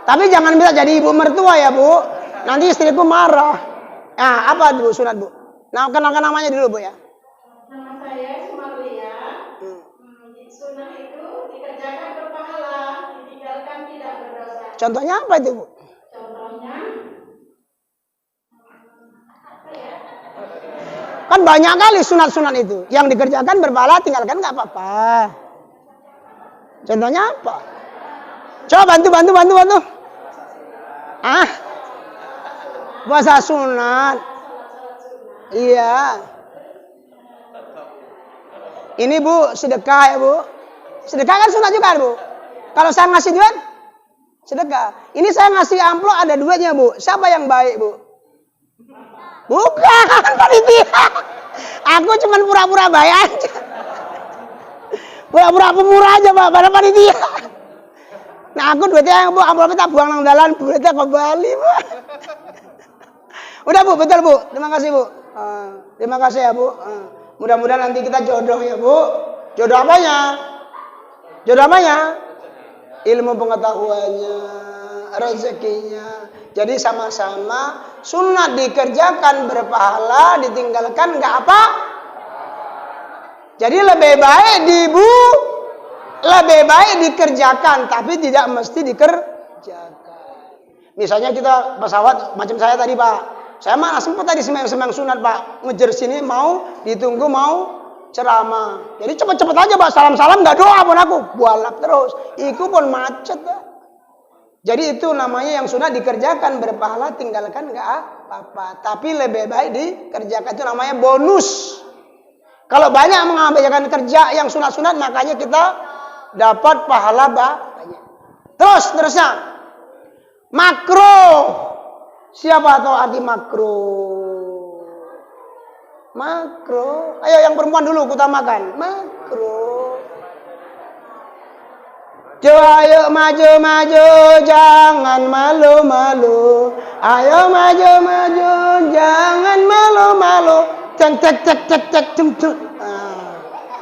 Tapi jangan bisa jadi ibu mertua ya Bu. Nanti istriku marah. Apa Bu sunat Bu? Nah, kenalkan namanya dulu Bu ya. Nama saya Sumarlia. Sunat itu dikerjakan berpahala, ditinggalkan tidak berdosa. Contohnya apa itu Bu? Contohnya kan banyak kali sunat-sunat itu. Yang dikerjakan berpahala, tinggalkan nggak apa-apa. Contohnya apa? Coba bantu. Puasa sunat. Iya. Ini Bu, sedekah ya Bu. Sedekah kan sunat juga Bu. Kalau saya ngasih duit, sedekah. Ini saya ngasih amplop ada duitnya Bu. Siapa yang baik Bu? Bukan panitia. Aku cuma pura-pura baik aja. Pura-pura pemurah aja Pak, pada panitia. Nah aku duitnya yang Bu, amplopnya tak buang nang dalan, duitnya kembali Bu. Udah Bu, betul Bu. Terima kasih Bu. Terima kasih ya Bu. Mudah-mudahan nanti kita jodoh ya Bu. Jodoh apanya? Ilmu pengetahuannya, rezekinya. Jadi sama-sama sunat dikerjakan berpahala, ditinggalkan nggak apa. Jadi lebih baik dikerjakan, tapi tidak mesti dikerjakan. Misalnya kita pesawat macam saya tadi Pak, saya mana sempat tadi semang sunat Pak, ngejar sini mau ditunggu mau ceramah. Jadi cepet-cepet aja Pak, salam-salam nggak doa pun aku, bualap terus, iku pun macet Pak. Jadi itu namanya yang sunat dikerjakan berpahala, tinggalkan nggak apa-apa. Tapi lebih baik dikerjakan, itu namanya bonus. Kalau banyak mengamalkan kerja yang sunat-sunat, makanya kita dapat pahala banyak. Terusnya. Makro. Siapa tahu arti makro? Makro. Ayo yang perempuan dulu utamakan. Makro. Ayo maju, jangan malu-malu. Ayo maju, jangan malu-malu. Cek.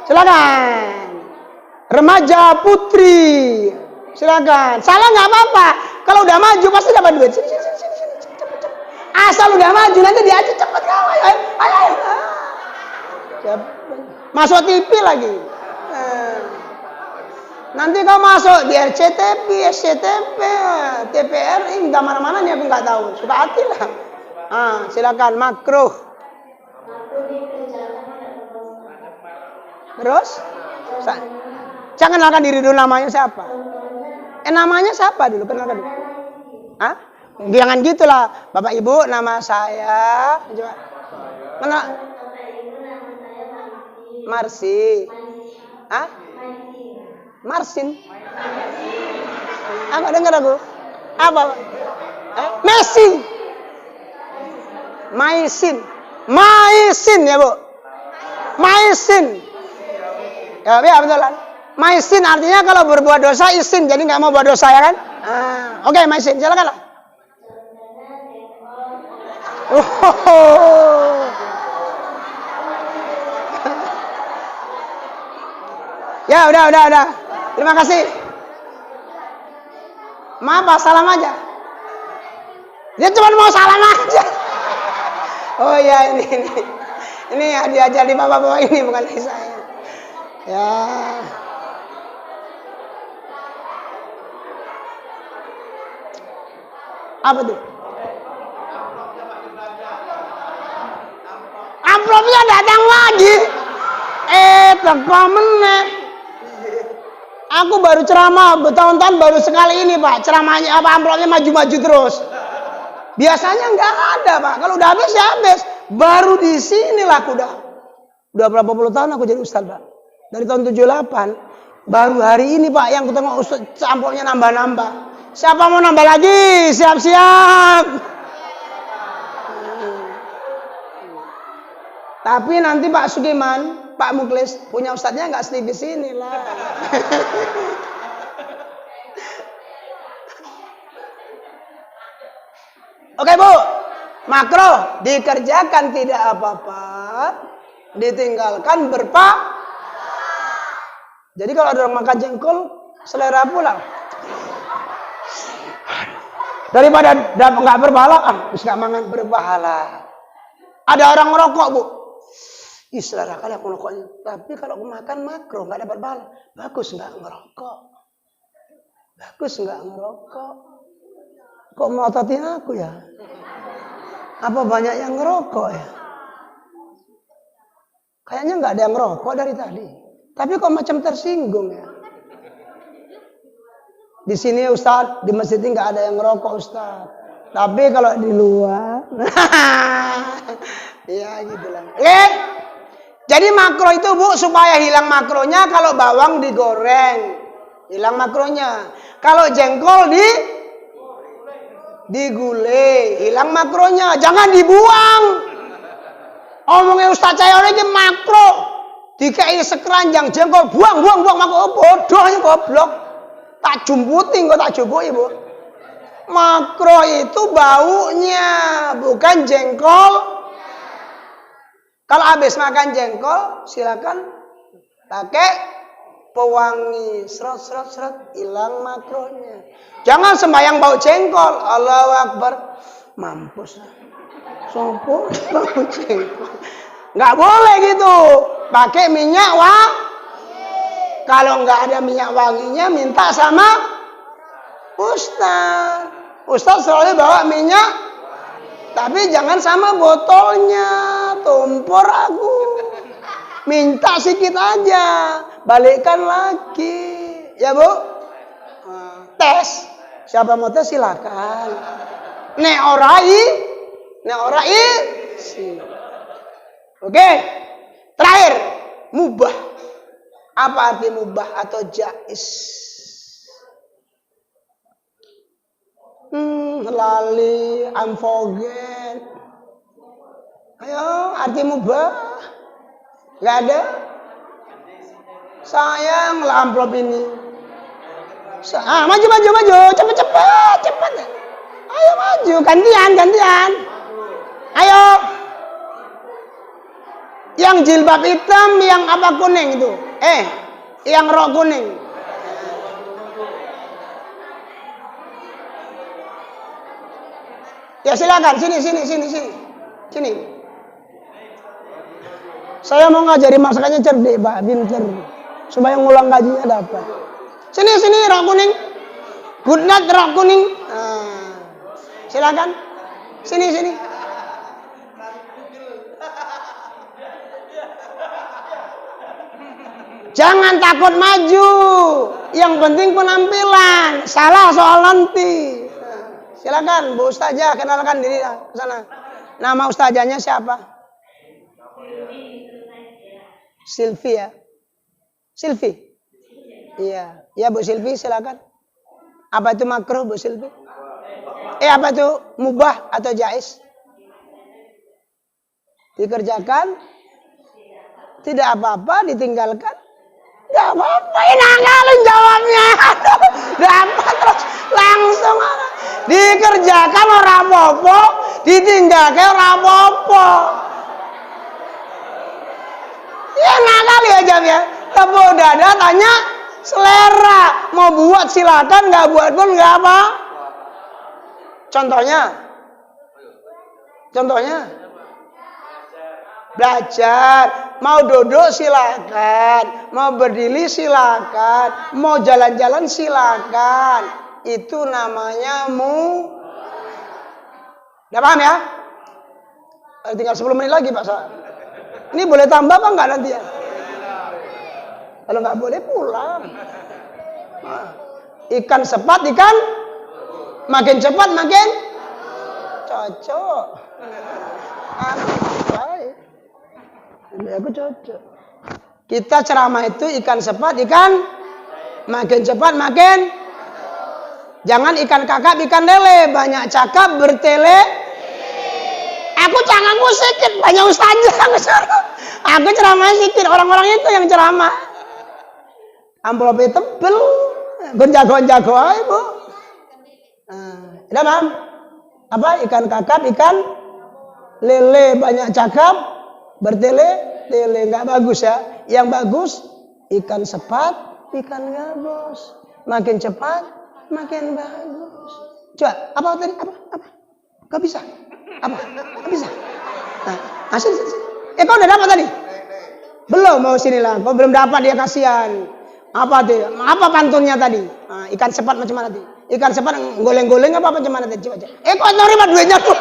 Silakan. Remaja putri. Silakan. Salah nggak apa-apa. Kalau udah maju pasti dapat duit. Asal udah maju nanti diajak cepet kau. Ayo. Masuk TV lagi. Nanti kau masuk di RCTP, SCTP, TPRI, entah mana-mana nih aku nggak tahu. Suka hati lah. Silakan makro. Terus? Jangan kenalkan diri dulu, namanya siapa? Namanya siapa dulu? Kenalkan dulu. Hah? Jangan gitulah. Bapak Ibu, nama saya. Coba. Kenal? Marsi. Hah? Marsin. Apa dengar aku? Apa? Messi. Maisin ya Bu. Maisin. Ya betulan. Maisin artinya kalau berbuat dosa isin, jadi nggak mau buat dosa ya kan? Oke, Maisin, silakan lah. Ya udah. Terima kasih. Maaf, salam aja. Dia cuma mau salam aja. Oh iya ini diajar di bapak-bapak ini bukan dari saya. Ya. Apa tuh? Amplopnya datang lagi. Teko meneh. Aku baru ceramah bertahun-tahun baru sekali ini Pak. Ceramahnya amplopnya maju-maju terus. Biasanya nggak ada Pak. Kalau udah habis ya habis. Baru di sinilah aku udah berapa puluh tahun aku jadi ustaz Pak. Dari tahun 78. Baru hari ini Pak yang ketemu ustaz amplopnya nambah-nambah. Siapa mau nambah lagi? Siap-siap. Tapi nanti Pak Sugiman, Pak Muklis punya ustadznya nggak di sini lah. Oke Bu, makro dikerjakan tidak apa-apa, ditinggalkan Jadi kalau ada orang makan jengkol, selera pulang. Daripada nggak berpahala, terus nggak makan berpahala. Ada orang merokok Bu. Selera kali aku ngerokoknya. Tapi kalau aku makan makro nggak dapat pahala. Bagus nggak ngerokok. Kok melototin aku ya? Apa banyak yang ngerokok ya? Kayaknya nggak ada yang ngerokok dari tadi. Tapi kok macam tersinggung ya? Di sini Ustadz, di masjid ini nggak ada yang ngerokok Ustadz. Tapi kalau di luar, ya gitulah. Jadi makro itu Bu, supaya hilang makronya kalau bawang digoreng, hilang makronya. Kalau jengkol digulai, hilang makronya. Jangan dibuang. Omongnya Ustaz saya ini makro. Dikai sekeranjang jengkol, buang makro. Bodohnya goblok. Tak jumputin kok tak jumputi Bu. Makro itu baunya, bukan jengkol. Kalau habis makan jengkol, silakan pakai pewangi, seret, hilang makronya. Jangan sembahyang bau jengkol. Allahu Akbar. Mampus. Sopo bau jengkol. Nggak boleh gitu. Pakai minyak wangi. Kalau nggak ada minyak wanginya, minta sama Ustaz. Ustaz selalu bawa minyak. Tapi jangan sama botolnya. Tumpor aku. Minta sedikit aja. Balikkan lagi. Ya Bu? Tes. Siapa mau tes silakan. Nek orai. Oke. Terakhir. Mubah. Apa arti mubah atau jais? Lali, I'm forget. Ayo, arti mubah. Gak ada? Sayang lah amplop ini. Maju. Cepet. Ayo maju, gantian. Ayo. Yang jilbab hitam, yang apa kuning itu? Yang rok kuning. Ya silakan, sini. Saya mau ngajari masakannya cerdik, Pak, pinter. Supaya ngulang gajinya dapat. Sini, rok kuning. Good night, rok kuning. Silakan. Sini. Jangan takut maju. Yang penting penampilan. Salah soal nanti. Silakan, Bu Ustazah, kenalkan diri ke sana. Nama ustazahnya siapa? Silvi ya. Silvi. Iya, Bu Silvi, silakan. Apa itu makruh, Bu Silvi? Apa itu mubah atau jais? Dikerjakan? Tidak apa-apa, ditinggalkan? Gak apa-apa, nanggalin jawabnya. Dapat terus langsung. Dikerjakan ora apa-apa, ditinggalkan ora apa-apa. Ya nakal ya jam ya. Tepuk dada tanya selera. Mau buat silakan, nggak buat pun nggak apa. Contohnya belajar. Mau duduk silakan, mau berdiri silakan, mau jalan-jalan silakan. Itu namanya Udah paham ya? Tinggal 10 menit lagi Pak Sa. Ini boleh tambah apa enggak nanti ya? Kalau nggak boleh pulang. Ikan sepat, makin cepat makin cocok. Aku cocok. Kita ceramah itu ikan sepat, makin cepat makin. Jangan ikan kakap, ikan lele. Banyak cakap bertele. Aku cangangku sedikit, banyak ustazah. Aku ceramah sedikit, orang-orang itu yang ceramah. Amplopnya tebel. Gonjago aja, Bu. Udah paham? Apa? Ikan kakap, ikan lele. Banyak cakap, bertele, lele. Nggak bagus ya. Yang bagus, ikan sepat, ikan gabus. Makin cepat, makin bagus. Coba, apa tadi? Apa? Gak bisa. Apa? Gak bisa. Nah, sini. Kau udah dapat tadi? Belum, mau sini lah. Kau belum dapat, dia kasihan. Apa tuh? Apa pantunnya tadi? Ikan sepat macam mana tadi? Ikan sepat goleng-goleng apa macam mana tadi? Coba. Kau terima duitnya tuh.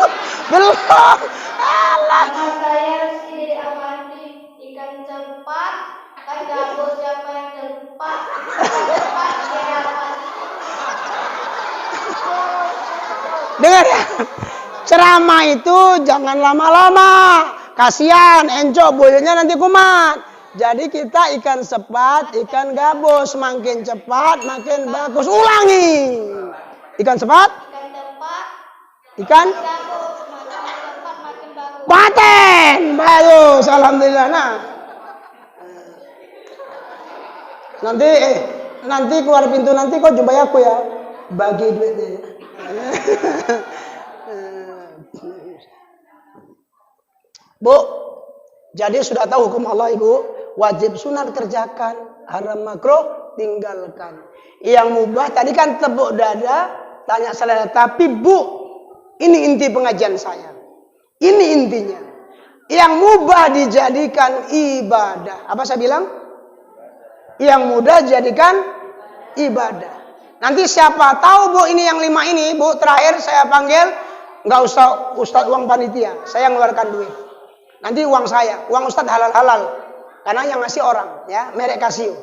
Belum. Alah. Saya si Amandi ikan cepat, kan gabus siapa yang cepat? Cepat siapa? Dengar ya. Ceramah itu jangan lama-lama. Kasihan, encok boyonya nanti kumat. Jadi kita ikan sepat, ikan gabus, makin cepat, makin bagus. Ulangi. Ikan sepat, ikan Gabus, makin cepat makin bagus. paten. Bagus, alhamdulillah. Nah, nanti keluar pintu nanti kau jumpai aku ya. Bagi duitnya. Bu, jadi sudah tahu hukum Allah Ibu. Wajib sunat kerjakan, haram makruh tinggalkan. Yang mubah tadi kan tepuk dada, tanya selera. Tapi Bu, ini inti pengajian saya. Ini intinya. Yang mubah dijadikan ibadah. Apa saya bilang? Yang mudah dijadikan ibadah. Nanti siapa tahu Bu, ini yang 5 ini Bu, terakhir saya panggil. Nggak usah Ustadz uang panitia, saya ngeluarkan duit. Nanti uang saya, uang Ustadz halal-halal. Karena yang ngasih orang, ya, merek Casio.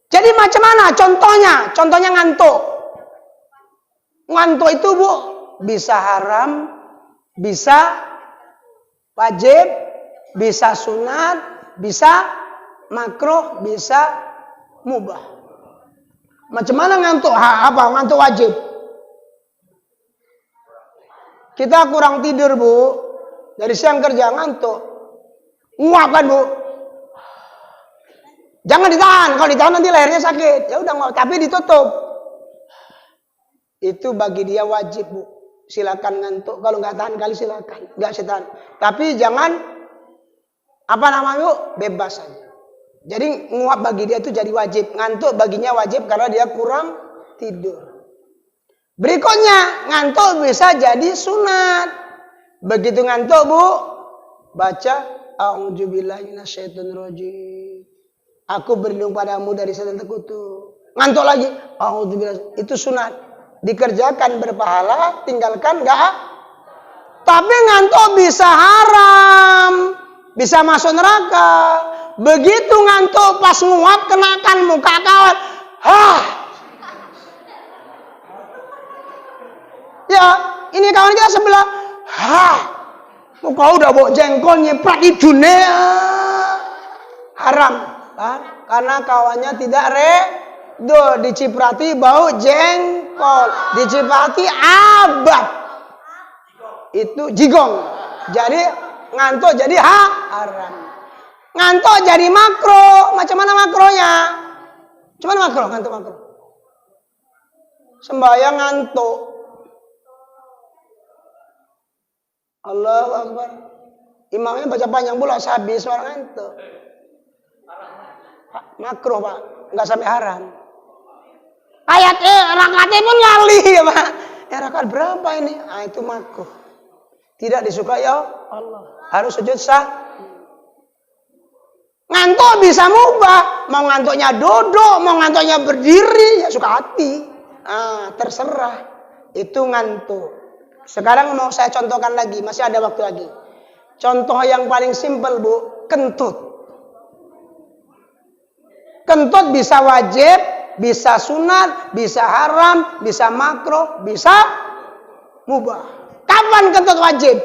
Jadi macam mana contohnya? Contohnya ngantuk. Ngantuk itu Bu, bisa haram, bisa wajib, bisa sunat, bisa makruh, bisa mubah. Macam mana ngantuk? Ngantuk wajib. Kita kurang tidur, Bu. Dari siang kerja ngantuk. Nguap kan, Bu? Jangan ditahan. Kalau ditahan nanti lehernya sakit. Ya udah nguap, tapi ditutup. Itu bagi dia wajib, Bu. Silakan ngantuk. Kalau nggak tahan kali silakan. Nggak tahan. Tapi jangan bebas saja. Jadi nguap bagi dia itu jadi wajib. Ngantuk baginya wajib karena dia kurang tidur. Berikutnya, ngantuk bisa jadi sunat. Begitu ngantuk, Bu, baca a'udzubillahi minasyaitonirrajim. Aku berlindung padamu dari setan terkutuk. Ngantuk lagi, a'udzubillahi. Itu sunat. Dikerjakan berpahala, tinggalkan enggak. Tapi ngantuk bisa haram. Bisa masuk neraka. Begitu ngantuk pas nguap kenakan muka kawan. Ya, ini kawan kita sebelah. Muka udah bawa jengkol nyeprat di dunia. Haram. Karena kawannya tidak diciprati bau jengkol. Diciprati abab. Itu jigong. Jadi ngantuk jadi haram. Ngantuk jadi makro. Macam mana makronya? Cuman ngantuk makro. Sembahyang ngantuk. Allahu Akbar. Imamnya baca panjang pula habis orang ngantuk. Makro, Pak. Enggak sampai haram. Ayat rakaatnya pun lali ya, Pak. Rakaat berapa ini? Itu makro. Tidak disukai ya Allah. Harus sujud sah. Ngantuk bisa mubah. Mau ngantuknya duduk, mau ngantuknya berdiri, ya suka hati. Terserah. Itu ngantuk. Sekarang mau saya contohkan lagi, masih ada waktu lagi. Contoh yang paling simpel, Bu, kentut. Kentut bisa wajib, bisa sunat, bisa haram, bisa makruh, bisa mubah. Kapan kentut wajib?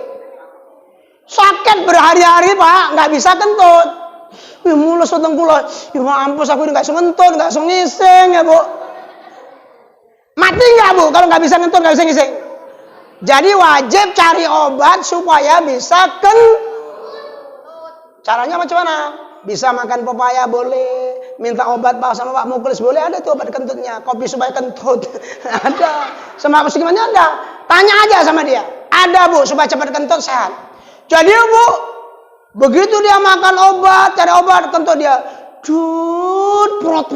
Sakit berhari-hari, Pak, nggak bisa kentut. Mulus utang kula. Ya mampus aku enggak iso ngentut, enggak iso ngising ya, Bu. Mati enggak, Bu? Kalau enggak bisa ngentut, enggak bisa ngising. Jadi wajib cari obat supaya bisa Caranya macam mana? Bisa makan pepaya boleh, minta obat sama Pak Muklis boleh, ada tuh obat kentutnya. Kopi supaya kentut. Ada. Sama gimana ada? Tanya aja sama dia. Ada, Bu, supaya cepat kentut sehat. Jadi, Bu, begitu dia makan obat, cari obat, kentut dia prot.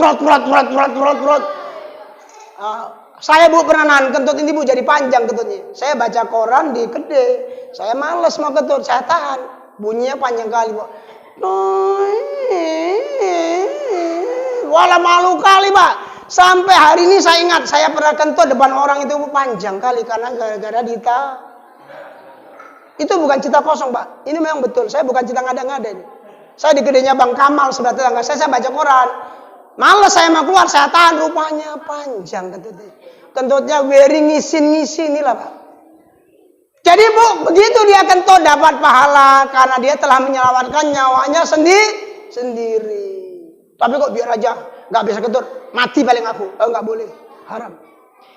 Saya, Bu, pernah nahan kentut ini, Bu, jadi panjang kentutnya. Saya baca koran di Kedai. Saya males mau kentut, saya tahan. Bunyinya panjang kali, Bu. Walah malu kali, Pak. Sampai hari ini saya ingat, saya pernah kentut depan orang itu, Bu, panjang kali karena gara-gara itu bukan cerita kosong, Pak. Ini memang betul. Saya bukan cerita ngada-ngada ini. Saya di gedenya Bang Kamal sebelah tetangga saya baca koran. Males saya mau keluar, saya tahan, rupanya panjang kentutnya. Kentutnya ngisi-ngisi inilah, Pak. Jadi, Bu, begitu dia kentut dapat pahala karena dia telah menyelamatkan nyawanya sendiri. Tapi kok biar aja nggak bisa kentut, mati paling aku. Nggak boleh, haram.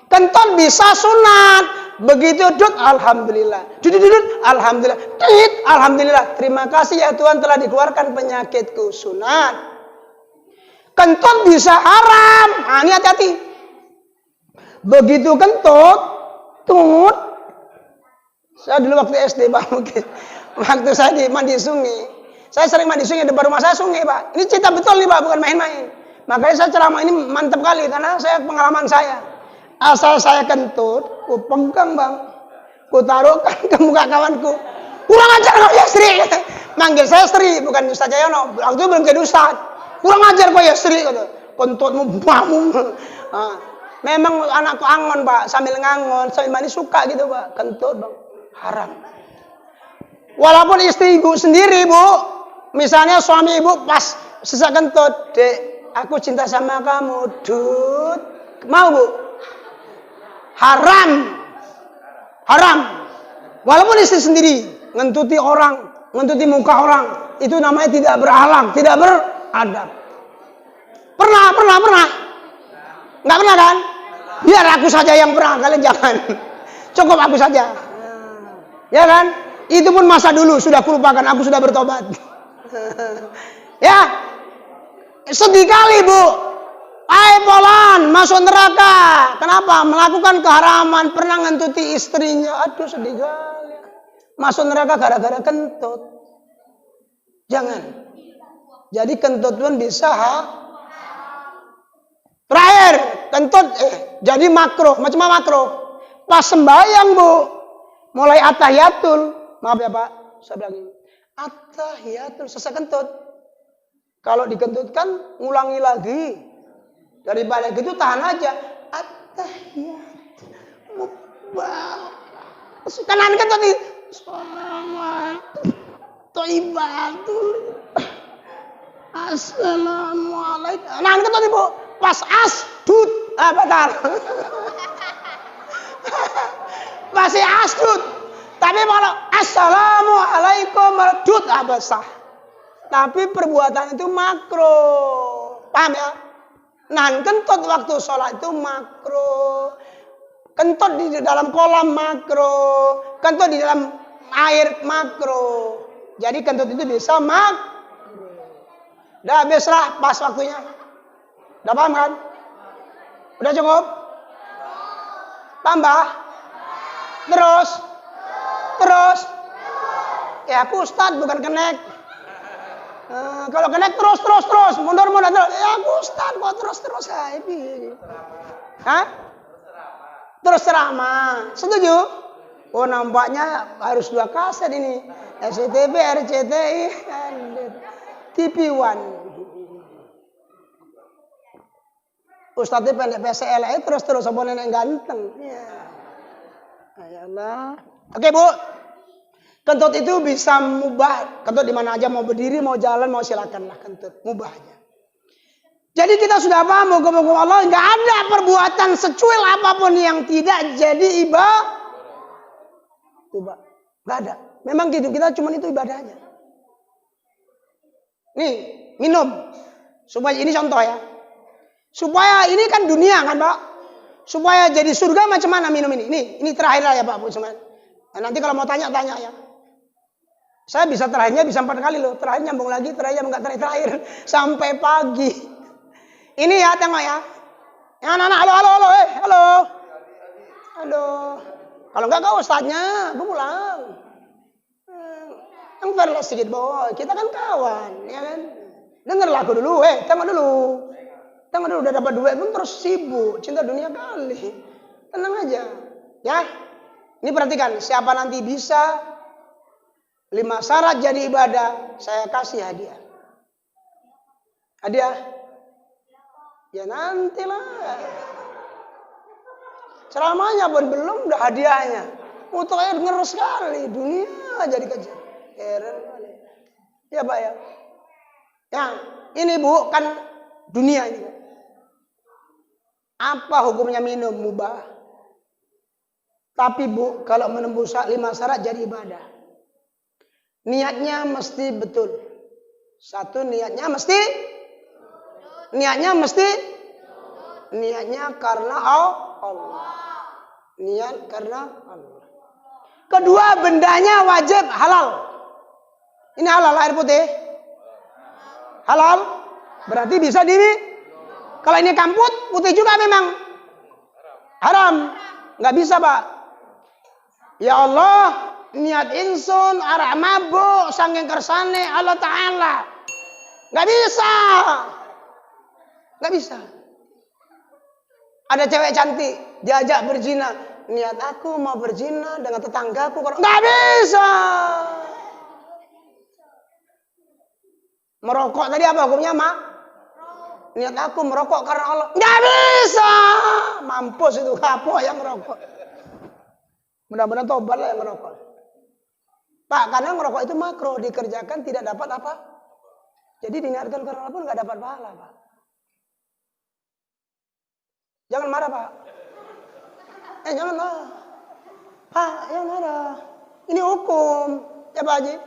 Kentut bisa sunat. Begitu duduk, alhamdulillah. Duduk, alhamdulillah. Tit, alhamdulillah. Terima kasih ya Tuhan telah dikeluarkan penyakitku. Sunat. Kentut bisa haram. Ini hati-hati. Begitu kentut, tut. Saya dulu waktu SD, Pak, mungkin. Waktu saya mandi sungai. Saya sering mandi sungai, depan rumah saya sungai, Pak. Ini cerita betul nih, Pak, bukan main-main. Makanya saya ceramah ini mantap kali karena saya pengalaman saya. Asal saya kentut, ku pegang, Bang. Ku taruhkan ke muka kawanku. Kurang ajar kau ya, Sri. Manggil saya Sri, bukan Ustaz Jayono. Waktu itu belum jadi Ustaz. Kurang ajar kau ya, Sri. Kentutmu bamu. Memang anakku angon, Pak. Sambil ngangon, sambil mandi suka gitu, Pak. Kentut, Bang. Haram. Walaupun istri ibu sendiri, Bu. Misalnya suami ibu pas sesak kentut. Dek, aku cinta sama kamu. Dut. Mau, Bu? Haram. Walaupun istri sendiri ngentuti orang, ngentuti muka orang, itu namanya tidak berakhlak, tidak adab. Pernah. Nggak pernah kan? Biar aku saja yang pernah, kalian jangan. Cukup aku saja. Ya kan? Itu pun masa dulu, sudah kulupakan, aku sudah bertobat. Ya. Sedih kali, Bu. Polan masuk neraka. Kenapa? Melakukan keharaman, pernah ngentuti istrinya. Aduh, sedih kali. Masuk neraka gara-gara kentut. Jangan. Jadi kentut pun bisa terakhir, kentut jadi makruh. Macam apa makruh? Pas sembahyang, Bu. Mulai atahiyatul. Maaf ya, Pak. Saya bilang ini. Atahiyatul selesai kentut. Kalau dikentutkan, ngulangi lagi. Daripada gitu tahan aja. Atahiyatul. Kanan kentut nih. Thayyibatul. Assalamualaikum. Nah, kentut nih, Bu. Pas asdud. Batal. Masih asdud. Tapi kalau assalamualaikum merdut sah. Tapi perbuatan itu makruh. Paham ya? Nah, kentut waktu sholat itu makruh. Kentut di dalam kolam makruh. Kentut di dalam air makruh. Jadi kentut itu bisa makruh. Udah habis lah pas waktunya. Udah paham kan? Udah cukup? Tambah? Terus? Ya aku Ustadz bukan kenek. Kalau kenek terus. Mundur. Ya aku Ustadz kok terus. Hah? Terus ceramah. Setuju? Oh nampaknya harus 2 kaset ini. SCTV, RCTI, TV One. Ustadznya pendek PCL terus apa nenek ganteng. Ya. Ayolah. Oke, Bu. Kentut itu bisa mubah. Kentut di mana aja, mau berdiri, mau jalan, mau silakan lah kentut. Mubah aja. Jadi kita sudah paham hukum-hukum Allah. Nggak ada perbuatan secuil apapun yang tidak jadi ibadah. Nggak ada. Memang hidup kita cuma itu ibadahnya. Nih, minum. Supaya ini contoh ya. Supaya ini kan dunia kan, Pak. Supaya jadi surga macam mana minum ini? Ini terakhir lah ya, Pak Bu Cuman. Nah, nanti kalau mau tanya ya. Saya bisa terakhirnya bisa 4 kali loh. Terakhir nyambung lagi, terakhir. Sampai pagi. Ini ya, tengok ya. Ya, anak-anak, halo. Kalau enggak kau ustadznya, aku pulang. Enggak sedikit boy, kita kan kawan, ya kan? Dengar lagu dulu, tengok dulu, udah dapat duit pun terus sibuk, cinta dunia kali. Tenang aja, ya. Ini perhatikan, siapa nanti bisa 5 syarat jadi ibadah, saya kasih hadiah. Hadiah? Ya nantilah. Ceramahnya pun belum, udah hadiahnya. Untuk air ngeres sekali, dunia jadi kejar. Heran kali. Ya Pak ya. Ya, ini Bu kan dunia ini. Apa hukumnya minum mubah? Tapi Bu, kalau menembus 5 syarat jadi ibadah. Niatnya mesti betul. Niatnya karena Allah. Niat karena Allah. Kedua, bendanya wajib halal. Ini halal air putih. Halal. Berarti bisa kalau ini kamput, putih juga memang haram. Nggak bisa, Pak. Ya Allah, niat insun arah mabuk sangking kersane Allah Ta'ala. Nggak bisa. Ada cewek cantik diajak berzina, niat aku mau berzina dengan tetanggaku, nggak bisa. Merokok tadi apa hukumnya, Mak? Niat aku merokok karena Allah, nggak bisa. Mampus itu kapok yang merokok. Mudah-mudahan tobat lah yang merokok. Pak, karena merokok itu makruh, dikerjakan tidak dapat apa? Jadi diniatkan karena Allah pun nggak dapat pahala, Pak. Jangan marah, Pak. Jangan marah. Pak, jangan marah. Ini hukum. Ya Pak Haji.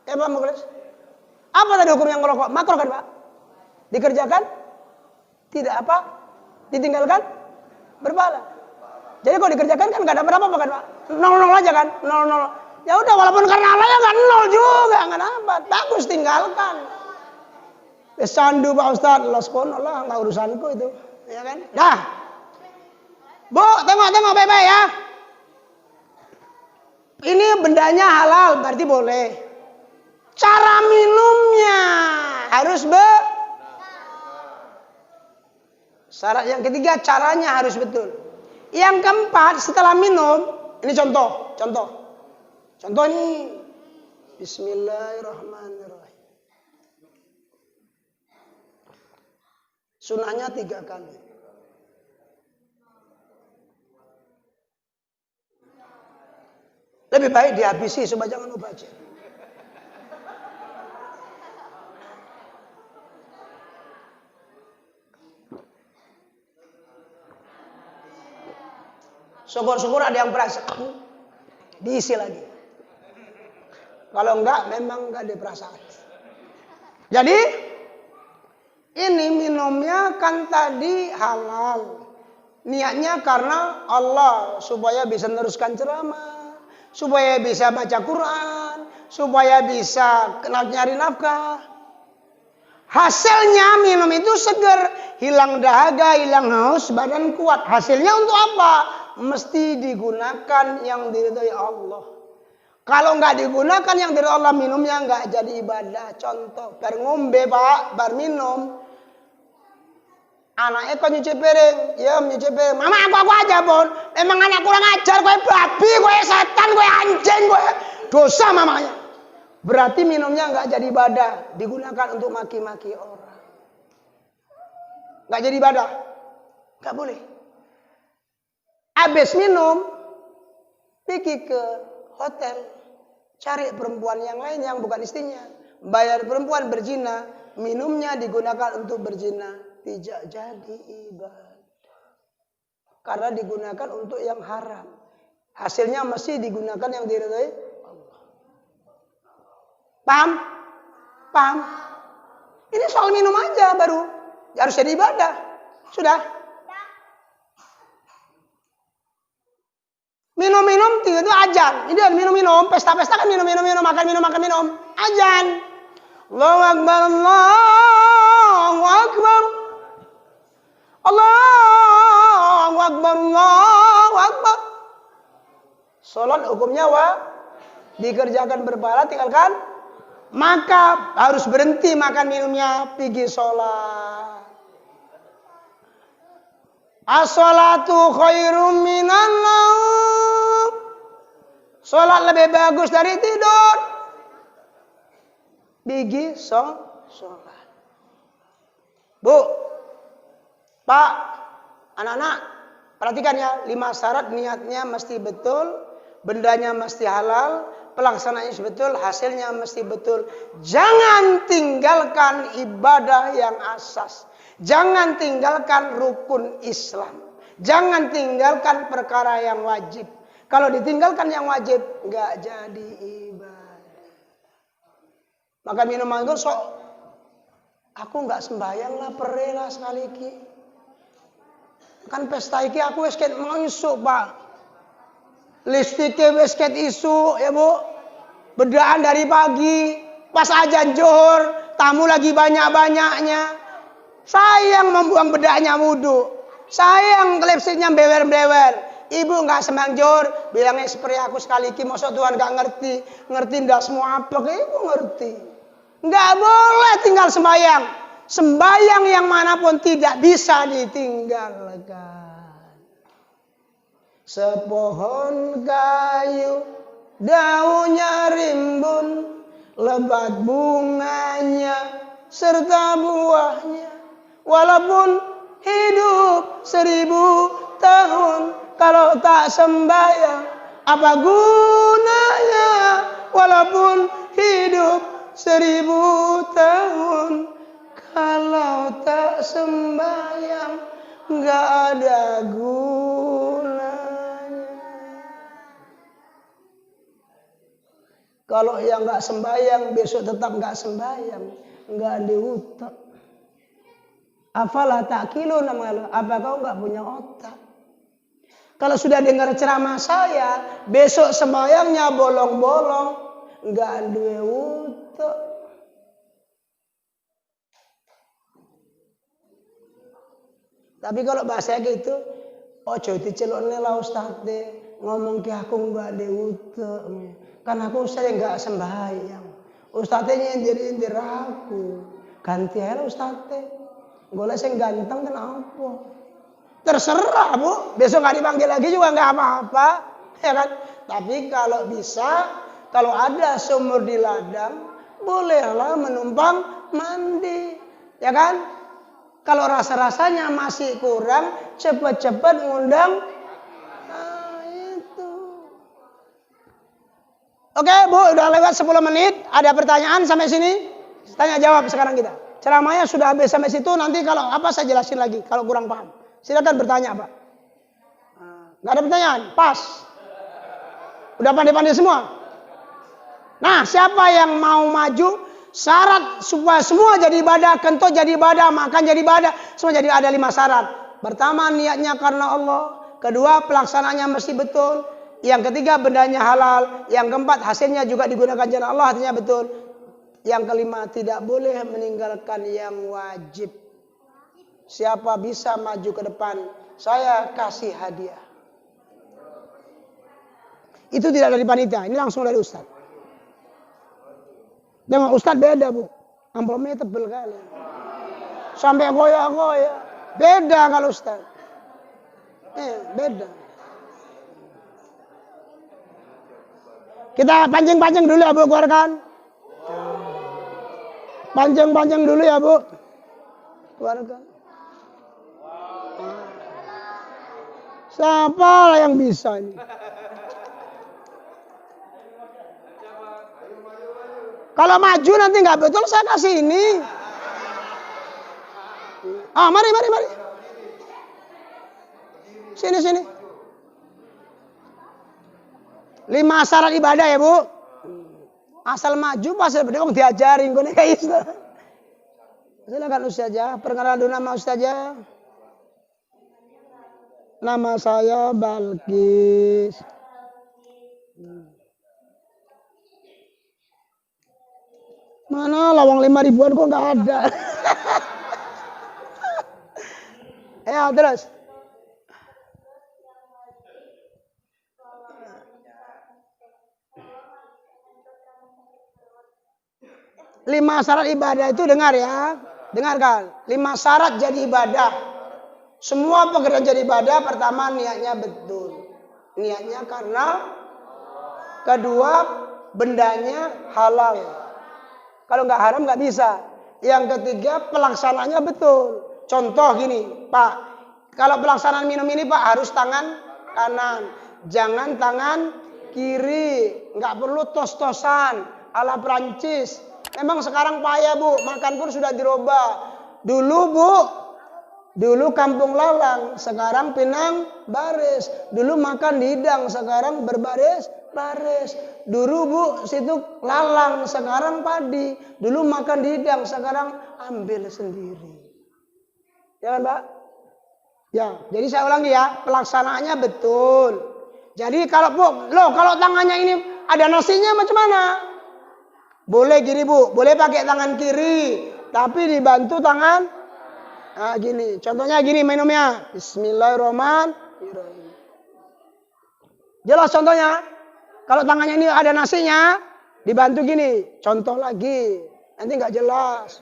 Ya Pak Muklis. Apa tadi hukum yang merokok? Makruh kan Pak? Dikerjakan? Tidak apa? Ditinggalkan? Berpahala. Jadi kalau dikerjakan kan nggak dapat apa-apa kan Pak? 0-0 aja kan? 0-0. Ya udah walaupun karena Allah ya nggak 0 juga, nggak dapat. Bagus tinggalkan. Sandu Pak Ustadz, los kono lah, nggak urusanku itu. Ya kan? Dah. Bu, tengok baik-baik ya. Ini bendanya halal, berarti boleh. Cara minumnya harus syarat yang ketiga, caranya harus betul. Yang keempat, setelah minum, ini contoh ini. Bismillahirrahmanirrahim. Sunahnya 3 kali. Lebih baik dihabisi supaya jangan mubazir. Syukur-syukur ada yang perasaan, diisi lagi. Kalau enggak, memang enggak ada perasaan. Jadi, ini minumnya kan tadi halal. Niatnya karena Allah, supaya bisa meneruskan ceramah, supaya bisa baca Quran, supaya bisa nyari nafkah. Hasilnya minum itu seger, hilang dahaga, hilang haus, badan kuat. Hasilnya untuk apa? Mesti digunakan yang diridhai Allah. Kalau nggak digunakan yang diridhai Allah, minumnya nggak jadi ibadah. Contoh, bar ngombe Pak, bar minum. Anaknya kok nyuci piring, ya nyuci piring. Mama aku aja Bon. Emang anak kurang ajar, gue babi, gue setan, gue anjing, gue dosa mamanya. Berarti minumnya nggak jadi ibadah, digunakan untuk maki-maki orang. Nggak jadi ibadah, nggak boleh. Habis minum, pergi ke hotel, cari perempuan yang lain yang bukan istrinya, bayar perempuan berzina, minumnya digunakan untuk berzina, tidak jadi ibadah. Karena digunakan untuk yang haram. Hasilnya mesti digunakan yang diridhai Allah. Paham? Paham? Ini soal minum aja baru, harus jadi ibadah. Sudah. Minum-minum itu ajan. Ini minum-minum, pesta-pesta kan minum-minum, makan minum. Ajan. Allahu Akbar, Allahu Akbar. Allahu Akbar, Allahu Akbar. Salat hukumnya dikerjakan berpahala, tinggalkan. Maka harus berhenti makan minumnya, pergi sholat. As-sholatu khairum minan naum. Sholat lebih bagus dari tidur. Pergi sholat. Bu, Pak, anak-anak, perhatikan ya, 5 syarat niatnya mesti betul, bendanya mesti halal, pelaksanaannya betul, hasilnya mesti betul. Jangan tinggalkan ibadah yang asas. Jangan tinggalkan rukun Islam. Jangan tinggalkan perkara yang wajib. Kalau ditinggalkan yang wajib, nggak jadi ibadah. Maka minuman itu aku nggak sembahyang lah, perela sekali ki. Kan pesta iki aku wis ket mau isuk, Pak. Listriknya wis ket isu, ya Bu. Bedaan dari pagi, pas azan zuhur, tamu lagi banyak-banyaknya. Sayang membuang bedaknya wudhu. Sayang lipstiknya bewer-bewer. Ibu nggak sembahyang zuhur, bilangnya seperti aku sekali ki, masa Tuhan nggak ngerti ndak semua apa, ibu ngerti. Nggak boleh tinggal sembahyang. Sembahyang yang manapun tidak bisa ditinggalkan. Sepohon kayu, daunnya rimbun, lebat bunganya, serta buahnya. Walaupun hidup 1000 tahun, kalau tak sembahyang, apa gunanya? Walaupun hidup 1000 tahun, kalau tak sembahyang, nggak ada gunanya. Kalau yang nggak sembahyang besok tetap nggak sembahyang, nggak diutak. Afala ta'qilun, apa kau nggak punya otak? Kalau sudah dengar ceramah saya, besok sembahyangnya bolong-bolong, nggak duwe utak. Tapi kalau bahasa gitu, ojo dicelukne lah ustaz ngomong ke aku nggak ada utak. Kan aku ustaz nggak sembahyang. Ustaznya nyindir-nyindir aku. Ganti aja lah ustaznya. Golek sing ganteng kenapa? Terserah bu, besok nggak dipanggil lagi juga nggak apa-apa, ya kan? Tapi kalau bisa, kalau ada sumur di ladang, bolehlah menumpang mandi, ya kan? Kalau rasa-rasanya masih kurang, cepat-cepat ngundang. Nah, itu. Oke bu, udah lewat 10 menit. Ada pertanyaan sampai sini? Tanya jawab sekarang kita. Ceramahnya sudah habis sampai situ, nanti kalau apa saya jelasin lagi kalau kurang paham. Silakan bertanya Pak. Nggak ada pertanyaan? Pas. Udah pandai-pandai semua? Nah, siapa yang mau maju? Syarat supaya semua jadi ibadah, kentut jadi ibadah, makan jadi ibadah, semua jadi ada 5 syarat. Pertama, niatnya karena Allah. Kedua, pelaksanaannya mesti betul. Yang ketiga, bendanya halal. Yang keempat, hasilnya juga digunakan jalan Allah, artinya betul. Yang kelima, tidak boleh meninggalkan yang wajib. Siapa bisa maju ke depan, saya kasih hadiah. Itu tidak dari panitia, ini langsung dari Ustaz. Dengan Ustaz beda bu, amplopnya tebel kali. Sampai goyah-goyah. Beda kalau Ustaz. Beda. Kita pancing-pancing dulu ya bu, keluarkan. Pancing-pancing dulu ya bu. Keluarkan. Siapa yang bisa ini? Kalau maju nanti nggak betul saya kasih ini. Mari. Sini. 5 syarat ibadah ya bu. Asal maju pasal berdua diajarin gue kayak gitu. Silakan Ustazah, perkenalan dulu nama Ustazah. Nama saya Balkis. Mana lawang 5 ribuan kok nggak ada. Ya terus. Lima syarat ibadah itu dengar ya, dengarkan. 5 syarat jadi ibadah. Semua pekerjaan jadi ibadah. Pertama niatnya betul, niatnya karena. Kedua bendanya halal. Kalau nggak haram nggak bisa. Yang ketiga pelaksananya betul. Contoh gini, Pak. Kalau pelaksanaan minum ini Pak harus tangan kanan, jangan tangan kiri. Nggak perlu tos-tosan ala Prancis. Memang sekarang payah bu, makan pun sudah dirubah. Dulu bu, dulu kampung lalang, sekarang pinang baris. Dulu makan di hidang, sekarang berbaris-baris. Dulu bu, situ lalang, sekarang padi. Dulu makan di hidang, sekarang ambil sendiri. Ya kan Pak? Ya, jadi saya ulangi ya, pelaksanaannya betul. Jadi kalau bu, kalau tangannya ini ada nasinya macam mana? Boleh gini bu, boleh pakai tangan kiri, tapi dibantu tangan. Nah gini, contohnya gini minumnya. Bismillahirrahmanirrahim. Jelas contohnya. Kalau tangannya ini ada nasinya, dibantu gini. Contoh lagi, nanti nggak jelas.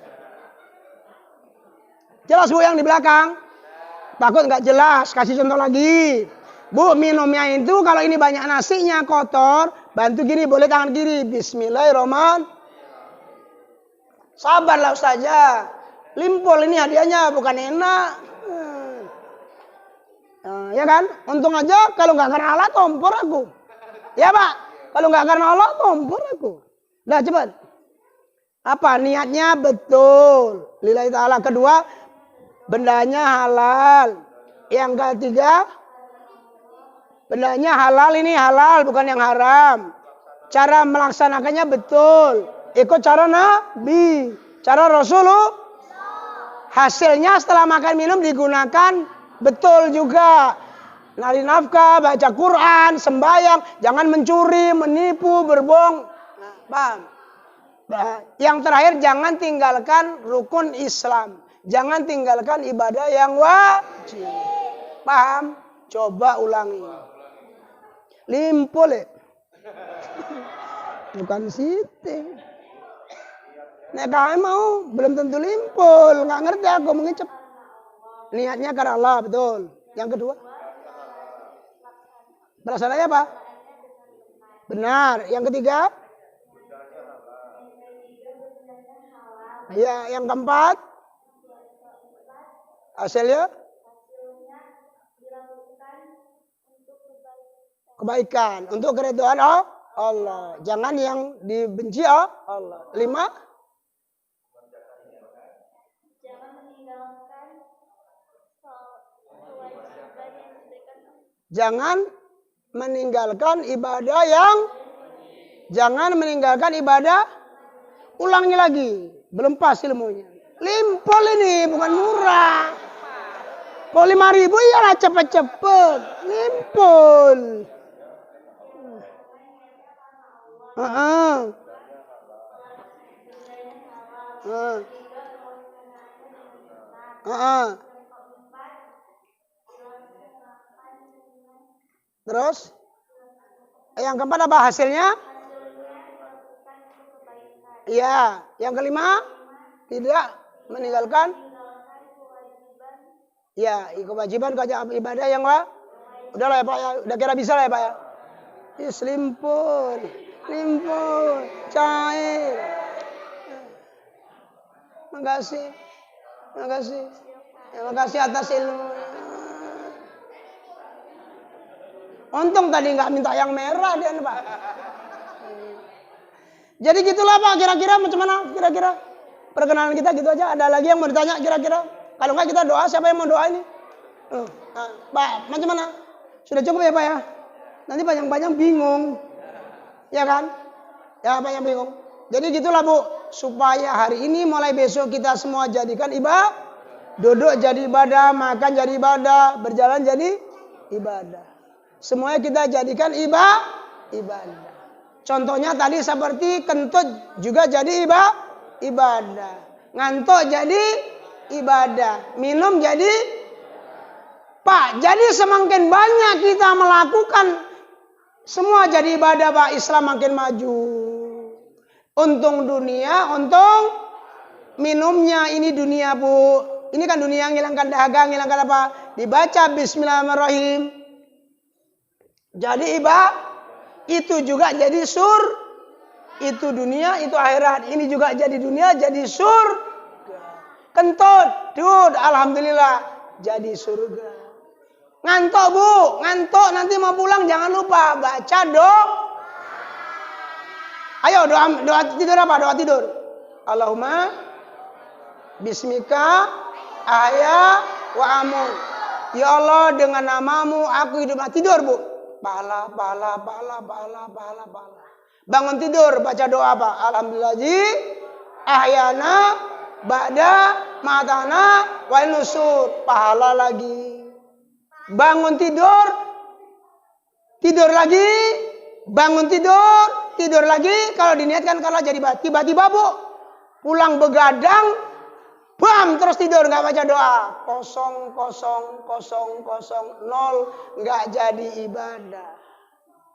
Jelas bu yang di belakang? Takut nggak jelas, kasih contoh lagi. Bu minumnya itu kalau ini banyak nasinya kotor, bantu gini, boleh tangan kiri. Bismillahirrahmanirrahim. Sabarlah Ustazah. Limpol ini hadiahnya bukan enak. Ya kan? Untung aja kalau nggak karena Allah tompor aku. Ya Pak, kalau nggak karena Allah tompor aku. Nah cepat. Apa niatnya betul? Lillahi ta'ala. Kedua, bendanya halal. Yang ketiga, bendanya halal, ini halal bukan yang haram. cara melaksanakannya betul. Ikut cara Nabi, cara Rasulullah. Hasilnya setelah makan minum digunakan betul juga. Nari nafkah, baca Quran, sembahyang, jangan mencuri, menipu, berbohong. Nah, paham? Nah, yang terakhir jangan tinggalkan rukun Islam. Jangan tinggalkan ibadah yang wajib. Paham? Coba ulangi. Limpul ya? Bukan siti. Nek kalian mau belum tentu limpul, nggak ngerti aku mengicap. Niatnya karena Allah, betul. Yang kedua, pelaksananya apa? Benar. Yang ketiga, ya. Yang keempat, hasilnya kebaikan untuk keridhaan Allah. Jangan yang dibenci Allah. 5. Jangan meninggalkan ibadah jangan meninggalkan ibadah. Ulangi lagi, belum pas ilmunya. Limpol ini bukan murah. Kalau 5.000 iyalah cepet-cepet. Limpol. Terus yang keempat apa hasilnya? Iya. Yang kelima tidak meninggalkan. Ya, kewajiban ibadah yang udahlah ya Pak ya, udah kira bisa lah ya Pak ya. Limpul, cair. Makasih. Terima kasih atas ilmu. Untung tadi nggak minta yang merah dia Pak. Jadi gitulah Pak, kira-kira macam mana? Kira-kira perkenalan kita gitu aja. Ada lagi yang mau ditanya kira-kira? Kalau nggak kita doa, siapa yang mau doa ini? Pak, macam mana? Sudah cukup ya Pak ya? Nanti banyak-banyak bingung. Ya kan? Ya banyak bingung. Jadi gitulah Bu. Supaya hari ini mulai besok kita semua jadikan ibadah. Duduk jadi ibadah, makan jadi ibadah, berjalan jadi ibadah. Semuanya kita jadikan ibadah. Contohnya tadi seperti kentut juga jadi ibadah. Ngantuk jadi ibadah. Minum jadi Pak. Jadi semakin banyak kita melakukan semua jadi ibadah Pak. Islam makin maju. Untung dunia, untung minumnya ini dunia Bu. Ini kan dunia ngilangkan dahaga, ngilangkan apa? Dibaca Bismillahirrahmanirrahim. Jadi itu juga jadi itu dunia, itu akhirat. Ini juga jadi dunia, jadi kentut, alhamdulillah jadi surga. Ngantuk Bu, nanti mau pulang jangan lupa baca doa. Ayo doa tidur apa? Doa tidur. Allahumma bismika ahya wa amut. Ya Allah, dengan namamu aku hidup. Tidur Bu. Pahala. Bangun tidur baca doa apa? Alhamdulillah ahyana ba'da matana wal nusur. Pahala lagi. Bangun tidur lagi. Bangun tidur lagi. Kalau diniatkan kalau jadi tiba-tiba Bu pulang begadang, bam terus tidur nggak baca doa. 0, 0 nggak jadi ibadah.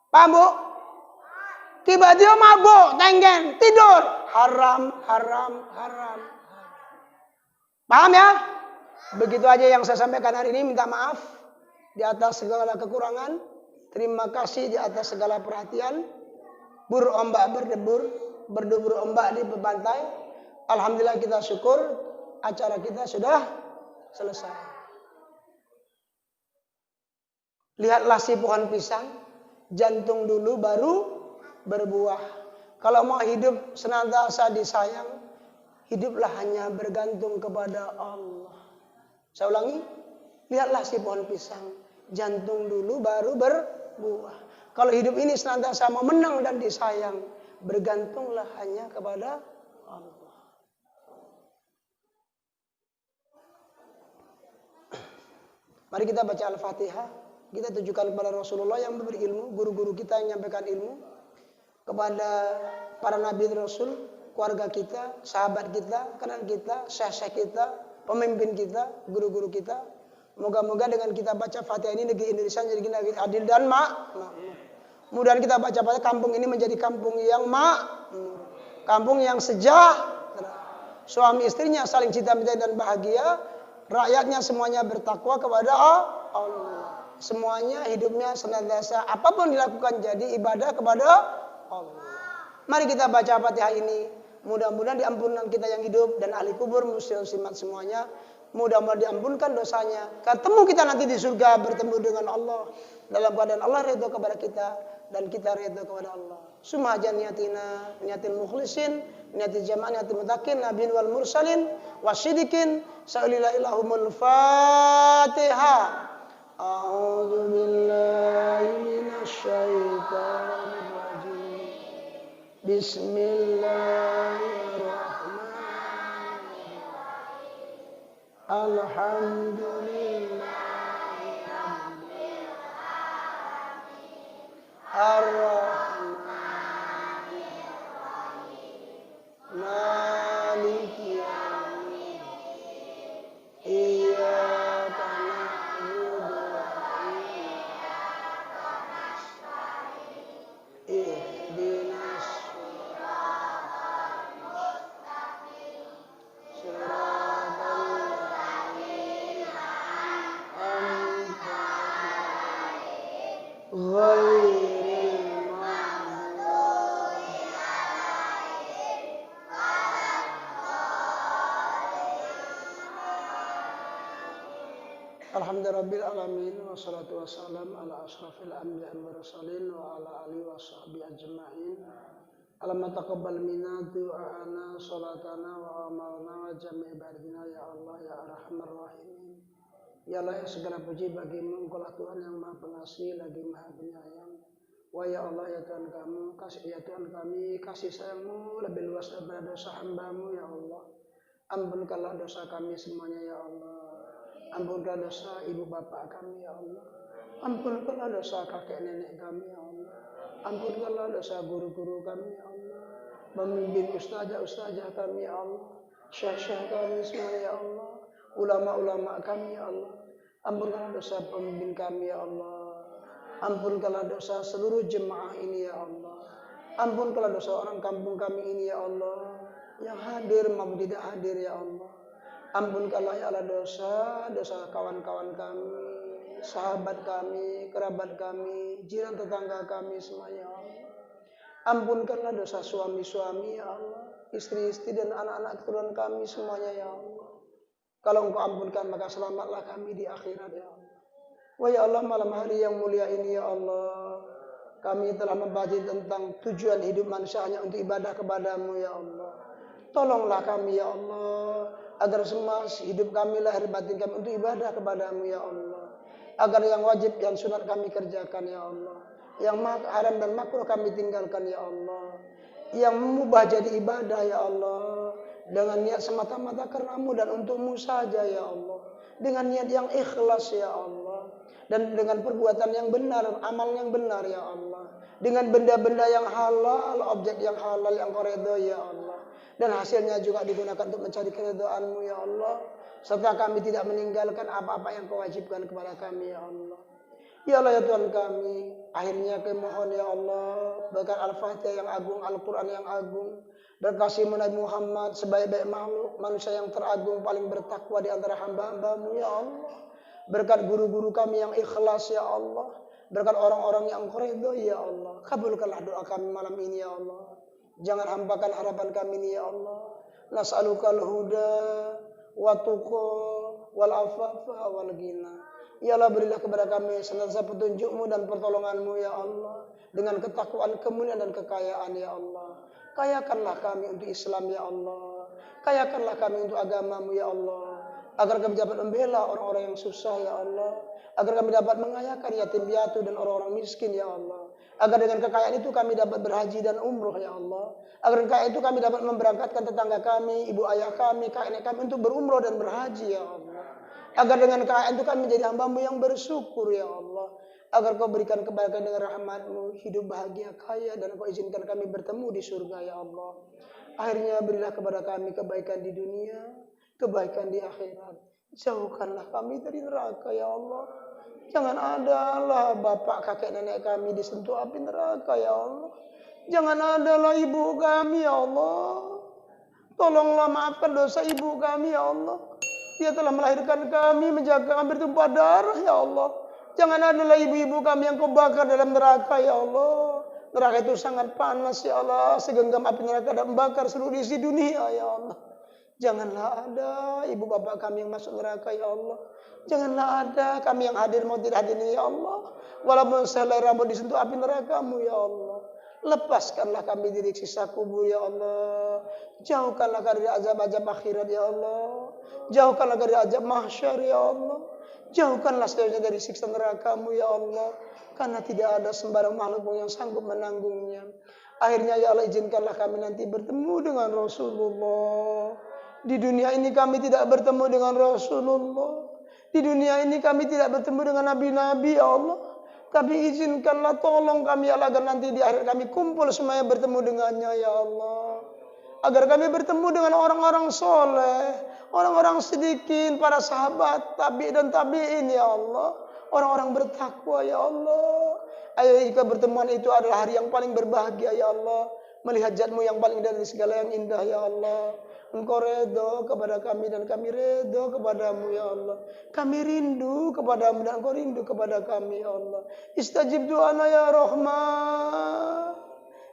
Paham Bu? Tiba-tiba mabuk, tenggen, tidur, haram. Paham ya? Begitu aja yang saya sampaikan hari ini. Minta maaf di atas segala kekurangan. Terima kasih di atas segala perhatian. Ombak berdebur ombak di pantai. Alhamdulillah kita syukur acara kita sudah selesai. Lihatlah si pohon pisang, jantung dulu baru berbuah. Kalau mau hidup senantiasa disayang, hiduplah hanya bergantung kepada Allah. Saya ulangi, lihatlah si pohon pisang, jantung dulu baru berbuah. Kalau hidup ini senantiasa mau menang dan disayang, bergantunglah hanya kepada Allah. Mari kita baca Al-Fatihah. Kita tujukan kepada Rasulullah yang memberi ilmu, guru-guru kita yang menyampaikan ilmu, kepada para nabi Rasul, keluarga kita, sahabat kita, kanan kita, syekh-syekh kita, pemimpin kita, guru-guru kita. Moga-moga dengan kita baca Fatihah ini negeri Indonesia jadi negeri adil dan makmur. Mudah-mudahan kita baca Fatihah kampung ini menjadi kampung yang makmur, kampung yang sejahtera. Suami istrinya saling cinta dan bahagia, rakyatnya semuanya bertakwa kepada Allah. Semuanya hidupnya senantiasa apapun dilakukan jadi ibadah kepada Allah. Mari kita baca Fatihah ini. Mudah-mudahan diampunkan kita yang hidup dan ahli kubur muslimat semuanya. Mudah-mudahan diampunkan dosanya. Ketemu kita nanti di surga bertemu dengan Allah dalam keadaan Allah ridho kepada kita dan kita ridho kepada Allah. Sumaja niatina niatil mukhlisin, niatil jamaah niatil mutakin, nabiin wal mursalin wasyidikin. Sa'ilillahumul Fatihah. A'udzu billahi minasy syaithanir rajim. Bismillahirrahmanirrahim. Alhamdulillahi rabbil alamin. Ar-Rahmanir Rahim. Maliki yaumiddin. Iyyaka na'budu wa iyyaka nasta'in. Ihdinas siratal mustaqim. Siratal ladzina an'amta 'alaihim ghairil maghdubi 'alaihim waladdallin. Alhamdulillahirabbil alamin wassalatu wassalamu ala asyrafil anbiya'i wal mursalin wa ala alihi washabbihi ajmain. Allahumma taqabbal minna du'ana salatana wa amalna wa jami' ibadatina ya Allah ya Arhamar Rahimin. Ya Allah, ya segala puji bagimu, Engkaulah Tuhan yang Maha Pengasih lagi Maha Penyayang. Wa ya Allah ya Tuhan kamu, ya Tuhan kami, kasih sayangmu lebih luas daripada dosa hamba-Mu ya Allah. Ampunkanlah dosa kami semuanya ya Allah. Ampunkanlah dosa ibu bapak kami ya Allah. Ampunkanlah dosa kakek nenek kami ya Allah. Ampunkanlah dosa guru-guru kami ya Allah. Pemimpin ustazah kami ya Allah. Syekh-syekh kami semuanya ya Allah. Ulama-ulama kami ya Allah. Ampunkanlah dosa pemimpin kami ya Allah. Ampunkanlah dosa seluruh jemaah ini ya Allah. Ampunkanlah dosa orang kampung kami ini ya Allah, yang hadir maupun tidak hadir ya Allah. Ampunkanlah ya Allah dosa kawan-kawan kami, sahabat kami, kerabat kami, jiran tetangga kami semuanya ya Allah. Ampunkanlah dosa suami-suami ya Allah, istri-istri dan anak-anak keturunan kami semuanya ya Allah. Kalau Engkau ampunkan maka selamatlah kami di akhirat ya Allah. Wah ya Allah, malam hari yang mulia ini ya Allah, kami telah membaca tentang tujuan hidup manusia hanya untuk ibadah kepadamu ya Allah. Tolonglah kami ya Allah, agar semua hidup kami, lahir batin kami untuk ibadah kepadamu ya Allah. Agar yang wajib, yang sunat kami kerjakan ya Allah. Yang haram dan makruh kami tinggalkan ya Allah. Yang mubah jadi ibadah ya Allah. Dengan niat semata-mata karenamu dan untukmu saja ya Allah. Dengan niat yang ikhlas ya Allah. Dan dengan perbuatan yang benar, amal yang benar ya Allah. Dengan benda-benda yang halal, objek yang halal yang Kau ridho ya Allah. Dan hasilnya juga digunakan untuk mencari keridhaan-Mu ya Allah. Serta kami tidak meninggalkan apa-apa yang Kau wajibkan kepada kami ya Allah. Ya Allah ya Tuhan kami, akhirnya kami mohon ya Allah, berkat Al-Fatihah yang agung, Al-Quran yang agung, berkasih Nabi Muhammad sebaik-baik makhluk, manusia yang teragung, paling bertakwa di antara hamba-hamba-Mu ya Allah. Berkat guru-guru kami yang ikhlas ya Allah. Berkat orang-orang yang Engkau ridho ya Allah. Kabulkanlah doa kami malam ini ya Allah. Jangan hampakan harapan kami ini ya Allah. Nas'alukal huda wa tuqa wal afafa wal ghina. Ya Allah, berilah kepada kami senantiasa petunjuk-Mu dan pertolongan-Mu ya Allah. Dengan ketakwaan, kemuliaan dan kekayaan ya Allah. Kayakanlah kami untuk Islam ya Allah. Kayakanlah kami untuk agama-Mu ya Allah. Agar kami dapat membela orang-orang yang susah ya Allah. Agar kami dapat mengayakan yatim piatu dan orang-orang miskin ya Allah. Agar dengan kekayaan itu kami dapat berhaji dan umroh ya Allah. Agar dengan kekayaan itu kami dapat memberangkatkan tetangga kami, ibu ayah kami, kakek kami untuk berumroh dan berhaji ya Allah. Agar dengan kekayaan itu kami menjadi hamba-Mu yang bersyukur ya Allah. Agar Kau berikan kepada kami dengan rahmat-Mu hidup bahagia kaya dan Kau izinkan kami bertemu di surga ya Allah. Akhirnya berilah kepada kami kebaikan di dunia, kebaikan di akhirat. Jauhkanlah kami dari neraka ya Allah. Jangan adalah bapak kakek nenek kami disentuh api neraka ya Allah. Jangan adalah ibu kami ya Allah. Tolonglah maafkan dosa ibu kami ya Allah. Dia telah melahirkan kami, menjaga kami bertumpah darah ya Allah. Jangan adalah ibu-ibu kami yang Kau bakar dalam neraka ya Allah. Neraka itu sangat panas ya Allah. Segenggam api neraka dan membakar seluruh isi dunia ya Allah. Janganlah ada ibu bapak kami yang masuk neraka ya Allah. Janganlah ada kami yang hadir mau tidak hadir ya Allah. Walaupun sehelai rambut disentuh api neraka-Mu ya Allah. Lepaskanlah kami dari siksa kubur ya Allah. Jauhkanlah kami dari azab-azab akhirat ya Allah. Jauhkanlah kami dari azab mahsyar ya Allah. Jauhkanlah seterusnya dari siksa neraka-Mu ya Allah. Karena tidak ada sembarang makhluk yang sanggup menanggungnya. Akhirnya ya Allah izinkanlah kami nanti bertemu dengan Rasulullah. Di dunia ini kami tidak bertemu dengan Rasulullah. Di dunia ini kami tidak bertemu dengan nabi-nabi ya Allah. Tapi izinkanlah tolong kami ya Allah agar nanti di akhir kami kumpul semuanya bertemu dengannya ya Allah. Agar kami bertemu dengan orang-orang soleh, orang-orang sidikin, para sahabat, tabi dan tabi'in ya Allah. Orang-orang bertakwa ya Allah. Ayo jika pertemuan itu adalah hari yang paling berbahagia ya Allah. Melihat zat-Mu yang paling dari segala yang indah ya Allah. Engkau redha kepada kami dan kami redha kepadamu ya Allah. Kami rindu kepadamu dan Engkau rindu kepada kami ya Allah. Istajib du'ana ya Rahman.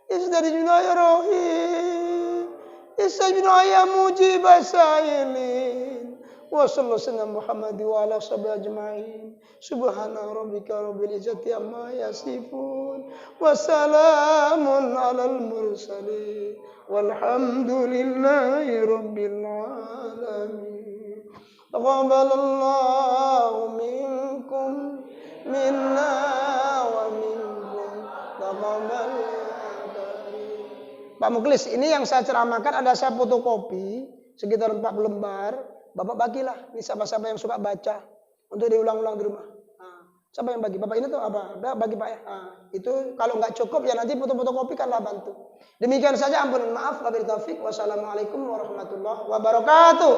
Istajib du'ana ya Rahim. Istajib du'ana ya mujib as-sa'ilin. Wa sallallahu Muhammad wa ala sahbihi ajma'in. Subhana rabbika rabbil izzati amma yasifun. Wa salamun alal mursalin. Walhamdulillahi rabbil alamin. Taqabbalallahu minkum minna wa minkum. Pak Muklis, ini yang saya ceramahkan ada saya fotokopi sekitar 40 lembar. Bapak bagilah, ini siapa-siapa yang suka baca untuk diulang-ulang di rumah. Siapa yang bagi? Bapak ini tuh apa? Bagi Pak ya. Itu kalau nggak cukup ya nanti foto-fotokopi kanlah bantu. Demikian saja, ampun maaf, wabillahi taufik. Wassalamualaikum warahmatullahi wabarakatuh.